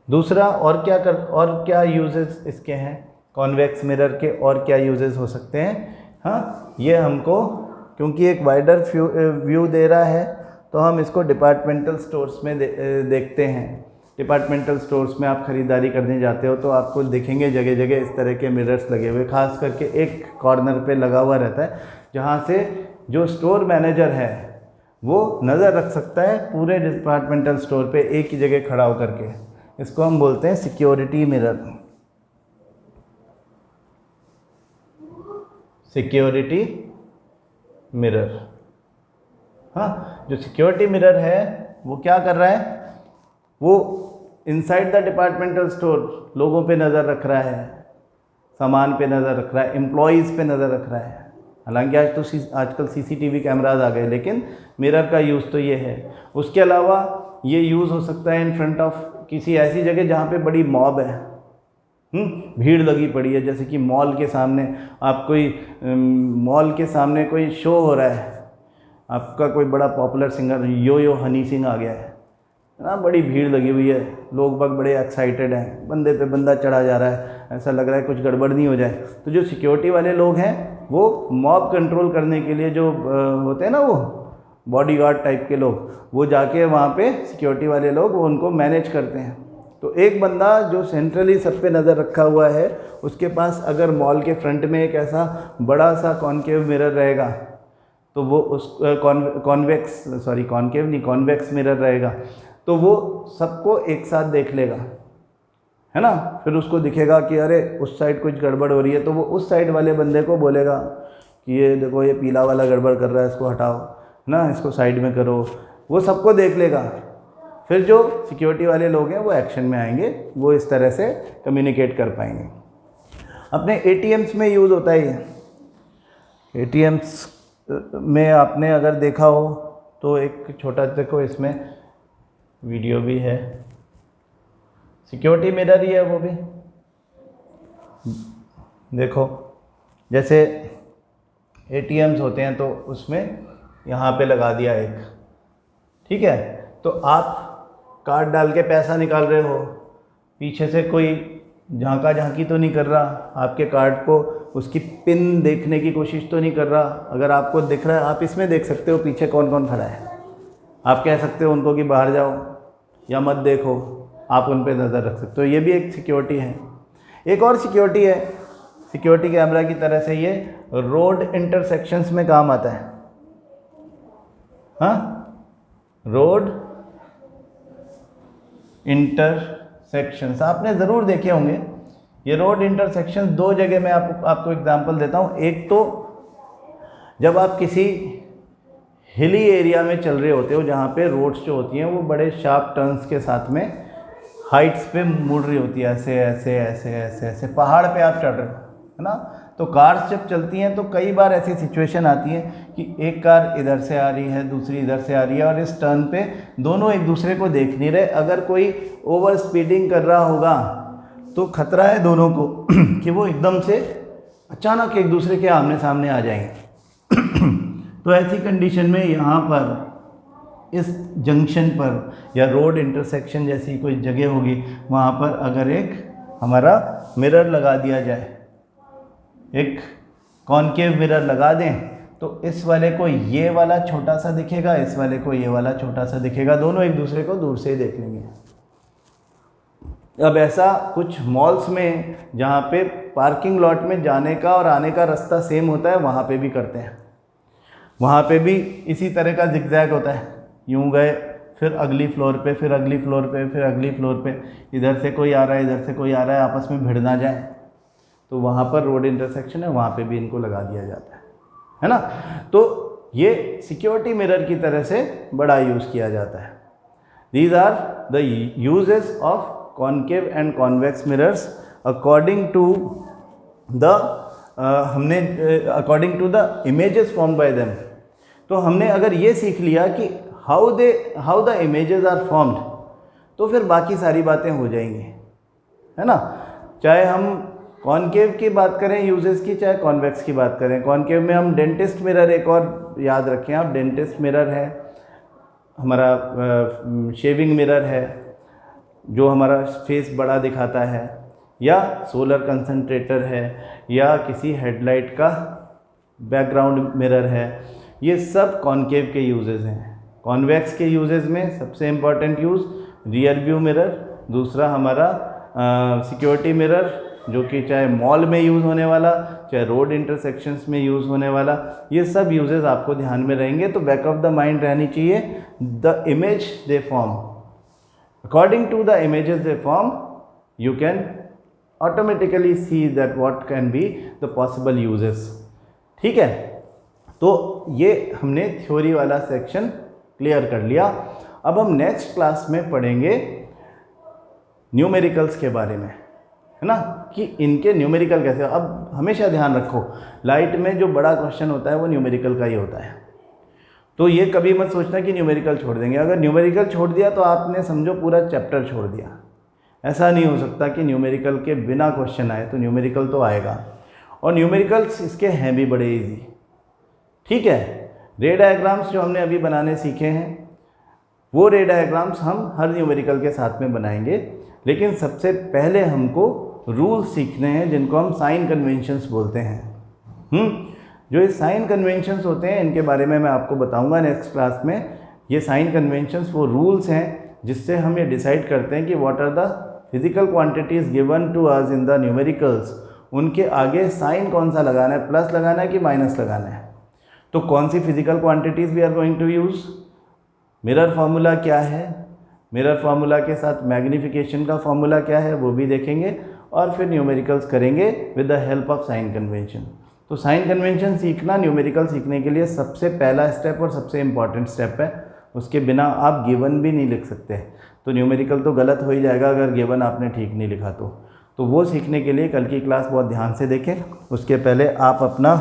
दूसरा और क्या यूजेस इसके हैं कॉन्वेक्स मिरर के, और क्या यूजेस हो सकते हैं। हाँ, ये हमको क्योंकि एक वाइडर व्यू दे रहा है तो हम इसको डिपार्टमेंटल स्टोर्स में देखते हैं। डिपार्टमेंटल स्टोर्स में आप ख़रीदारी करने जाते हो तो आपको दिखेंगे जगह जगह इस तरह के मिरर्स लगे हुए, खास करके एक कॉर्नर पे लगा हुआ रहता है जहाँ से जो स्टोर मैनेजर है वो नज़र रख सकता है पूरे डिपार्टमेंटल स्टोर पे एक ही जगह खड़ा होकर के। इसको हम बोलते हैं सिक्योरिटी मिरर। सिक्योरिटी मिरर, हाँ, जो सिक्योरिटी मिरर है वो क्या कर रहा है, वो इनसाइड द डिपार्टमेंटल स्टोर लोगों पे नज़र रख रहा है, सामान पे नज़र रख रहा है, एम्प्लॉयज़ पे नज़र रख रहा है। हालांकि आजकल सीसीटीवी कैमराज आ गए, लेकिन मिरर का यूज़ तो ये है। उसके अलावा ये यूज़ हो सकता है इन फ्रंट ऑफ किसी ऐसी जगह जहाँ पे बड़ी मॉब है, भीड़ लगी पड़ी है, जैसे कि मॉल के सामने आप मॉल के सामने कोई शो हो रहा है, आपका कोई बड़ा पॉपुलर सिंगर यो हनी सिंह आ गया है ना, बड़ी भीड़ लगी हुई है, लोग बाग बड़े एक्साइटेड हैं, बंदे पे बंदा चढ़ा जा रहा है, ऐसा लग रहा है कुछ गड़बड़ नहीं हो जाए। तो जो सिक्योरिटी वाले लोग हैं वो मॉब कंट्रोल करने के लिए जो होते हैं ना, वो बॉडीगार्ड टाइप के लोग, वो जाके वहाँ पे सिक्योरिटी वाले लोग वो उनको मैनेज करते हैं तो एक बंदा जो सेंट्रली सब पे नज़र रखा हुआ है, उसके पास अगर मॉल के फ्रंट में एक ऐसा बड़ा सा कॉन्केव मिरर रहेगा, तो वो उस कॉन्वेक्स मिरर रहेगा, तो वो सबको एक साथ देख लेगा, है ना। फिर उसको दिखेगा कि अरे उस साइड कुछ गड़बड़ हो रही है, तो वो उस साइड वाले बंदे को बोलेगा कि ये देखो ये पीला वाला गड़बड़ कर रहा है, इसको हटाओ, है ना, इसको साइड में करो। वो सबको देख लेगा। फिर जो सिक्योरिटी वाले लोग हैं वो एक्शन में आएंगे, वो इस तरह से कम्युनिकेट कर पाएंगे। अपने ATMs में यूज़ होता है ये। ATMs में आपने अगर देखा हो तो एक छोटा, देखो इसमें वीडियो भी है, सिक्योरिटी मिरर ही है वो भी। देखो जैसे ATMs होते हैं तो उसमें यहाँ पे लगा दिया एक, ठीक है। तो आप कार्ड डाल के पैसा निकाल रहे हो, पीछे से कोई झांका झांकी तो नहीं कर रहा, आपके कार्ड को उसकी पिन देखने की कोशिश तो नहीं कर रहा। अगर आपको दिख रहा है, आप इसमें देख सकते हो पीछे कौन कौन खड़ा है। आप कह सकते हो उनको कि बाहर जाओ या मत देखो, आप उन पर नज़र रख सकते हो। ये भी एक सिक्योरिटी है। एक और सिक्योरिटी है, सिक्योरिटी कैमरा की तरह से ये रोड इंटरसेक्शंस में काम आता है। हाँ, रोड इंटरसेक्शंस आपने ज़रूर देखे होंगे। ये रोड इंटरसेक्शंस दो जगह मैं आपको एग्जांपल देता हूँ। एक तो जब आप किसी हिली एरिया में चल रहे होते हो, जहाँ पे रोड्स जो होती हैं वो बड़े शार्प टर्न्स के साथ में हाइट्स पे मुड़ रही होती है, ऐसे ऐसे ऐसे ऐसे ऐसे पहाड़ पे आप चढ़ रहे हो, है ना। तो कार्स जब चलती हैं तो कई बार ऐसी सिचुएशन आती है कि एक कार इधर से आ रही है, दूसरी इधर से आ रही है, और इस टर्न पे दोनों एक दूसरे को देख नहीं रहे। अगर कोई ओवर स्पीडिंग कर रहा होगा तो खतरा है दोनों को कि वो एकदम से अचानक एक दूसरे के आमने सामने आ जाएंगे। तो ऐसी कंडीशन में यहाँ पर इस जंक्शन पर या रोड इंटरसेक्शन जैसी कोई जगह होगी, वहाँ पर अगर एक हमारा मिरर लगा दिया जाए, एक कॉनकेव मिरर लगा दें, तो इस वाले को ये वाला छोटा सा दिखेगा, इस वाले को ये वाला छोटा सा दिखेगा, दोनों एक दूसरे को दूर से ही देख लेंगे। अब ऐसा कुछ मॉल्स में जहाँ पे पार्किंग लॉट में जाने का और आने का रास्ता सेम होता है, वहाँ पे भी करते हैं। वहाँ पे भी इसी तरह का जिगजैग होता है, यूँ गए फिर अगली फ्लोर पे, फिर अगली फ्लोर पे, फिर अगली फ्लोर पे, इधर से कोई आ रहा है, इधर से कोई आ रहा है, आपस में भिड़ ना जाए, तो वहाँ पर रोड इंटरसेक्शन है, वहाँ पे भी इनको लगा दिया जाता है ना। तो ये सिक्योरिटी मिरर की तरह से बड़ा यूज़ किया जाता है। These are the uses of concave and convex mirrors according to the according to the images formed by them. तो हमने अगर ये सीख लिया कि how the images are formed, तो फिर बाकी सारी बातें हो जाएंगी, है ना। चाहे हम कॉनकेव की बात करें यूजेस की, चाहे कॉन्वेक्स की बात करें। कॉनकेव में हम डेंटिस्ट मिरर, एक और याद रखें आप, डेंटिस्ट मिरर है, हमारा शेविंग मिरर है जो हमारा फेस बड़ा दिखाता है, या सोलर कंसंट्रेटर है, या किसी हेडलाइट का बैकग्राउंड मिरर है। ये सब कॉनकेव के यूजेस हैं। कॉन्वेक्स के यूजेस में सबसे important use rear view mirror, दूसरा हमारा सिक्योरिटी मिरर जो कि चाहे मॉल में यूज़ होने वाला, चाहे रोड इंटरसेक्शंस में यूज़ होने वाला, ये सब यूजेस आपको ध्यान में रहेंगे। तो बैक ऑफ द माइंड रहनी चाहिए the image they form, according to the images they form you can automatically see that what can be the possible uses. ठीक है, तो ये हमने थ्योरी वाला सेक्शन क्लियर कर लिया। अब हम नेक्स्ट क्लास में पढ़ेंगे न्यूमेरिकल्स के बारे में, है ना, कि इनके न्यूमेरिकल कैसे। अब हमेशा ध्यान रखो, लाइट में जो बड़ा क्वेश्चन होता है वो न्यूमेरिकल का ही होता है। तो ये कभी मत सोचना कि न्यूमेरिकल छोड़ देंगे। अगर न्यूमेरिकल छोड़ दिया तो आपने समझो पूरा चैप्टर छोड़ दिया। ऐसा नहीं हो सकता कि न्यूमेरिकल के बिना क्वेश्चन आए, तो न्यूमेरिकल तो आएगा। और न्यूमेरिकल्स इसके हैं भी बड़े ईजी। ठीक है, रे डायग्राम्स जो हमने अभी बनाने सीखे हैं, वो रे डायग्राम्स हम हर न्यूमेरिकल के साथ में बनाएंगे। लेकिन सबसे पहले हमको रूल्स सीखने हैं जिनको हम साइन कन्वेंशंस बोलते हैं। जो ये साइन कन्वेंशंस होते हैं इनके बारे में मैं आपको बताऊंगा नेक्स्ट क्लास में। ये साइन कन्वेंशंस वो रूल्स हैं जिससे हम ये डिसाइड करते हैं कि what are the physical quantities given to us in the numericals, उनके आगे साइन कौन सा लगाना है, प्लस लगाना है कि माइनस लगाना है। तो कौन सी physical quantities we are going to use, mirror formula क्या है, मिरर फार्मूला के साथ मैग्नीफिकेशन का फार्मूला क्या है वो भी देखेंगे, और फिर न्यूमेरिकल्स करेंगे with the help of sine convention. तो साइन कन्वेंशन सीखना न्यूमेरिकल सीखने के लिए सबसे पहला स्टेप और सबसे इम्पॉर्टेंट स्टेप है, उसके बिना आप गिवन भी नहीं लिख सकते। तो न्यूमेरिकल तो गलत हो ही जाएगा अगर गिवन आपने ठीक नहीं लिखा तो वो सीखने के लिए कल की क्लास बहुत ध्यान से देखें। उसके पहले आप अपना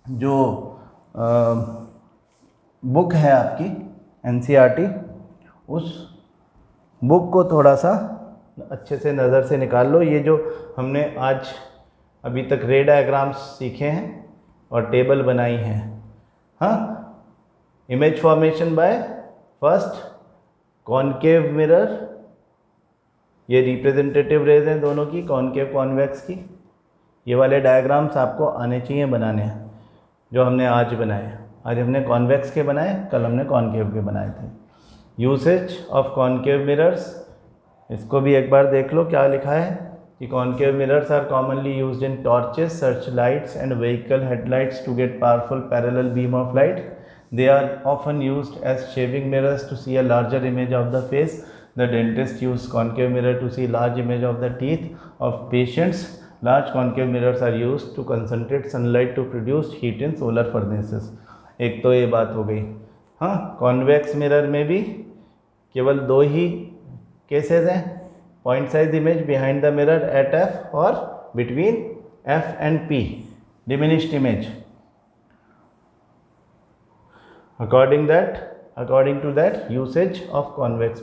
जो बुक है आपकी NCERT, उस बुक को थोड़ा सा अच्छे से नज़र से निकाल लो। ये जो हमने आज अभी तक रे डायग्राम्स सीखे हैं और टेबल बनाई हैं, हाँ, image formation by first concave mirror, ये रिप्रेजेंटेटिव रेज हैं दोनों की, कॉनकेव कॉन्वेक्स की। ये वाले डायग्राम्स आपको आने चाहिए बनाने हैं जो हमने आज बनाए। आज हमने कॉन्वेक्स के बनाए, कल हमने कॉनकेव के बनाए थे। यूसेज ऑफ कॉनकेव मिरर्स, इसको भी एक बार देख लो क्या लिखा है कि concave mirrors are commonly used in torches, search lights and vehicle headlights to get powerful parallel beam of light. They are often used as shaving mirrors to see a larger image of the face. The dentist use concave mirror to see large image of the teeth of patients. Large concave mirrors are used to concentrate sunlight to produce heat in solar furnaces. एक तो ये बात हो गई। हाँ, कॉन्वेक्स मिरर में भी केवल दो ही केसेस हैं, point size image behind the mirror at F और between F and P, diminished image. According to that usage of convex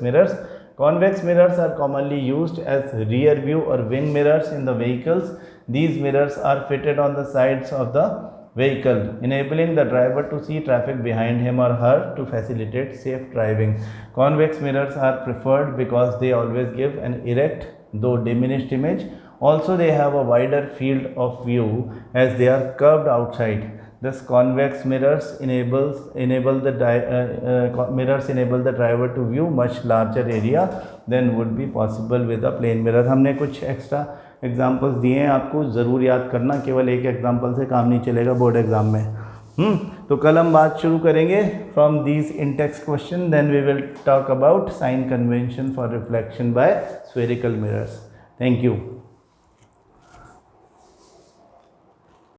mirrors are commonly used as rear view or wing mirrors in the vehicles. These mirrors are fitted on the sides of the vehicle, enabling the driver to see traffic behind him or her to facilitate safe driving. Convex mirrors are preferred because they always give an erect though diminished image. Also, they have a wider field of view as they are curved outside. Thus, convex mirrors enable the driver to view much larger area than would be possible with a plane mirror. हमने कुछ एक्स्ट्रा एग्जांपल्स दिए हैं आपको, ज़रूर याद करना, केवल एक एग्जांपल से काम नहीं चलेगा बोर्ड एग्जाम में। तो कल हम बात शुरू करेंगे from these in text question, then we will talk about sign convention for reflection by spherical mirrors. Thank you.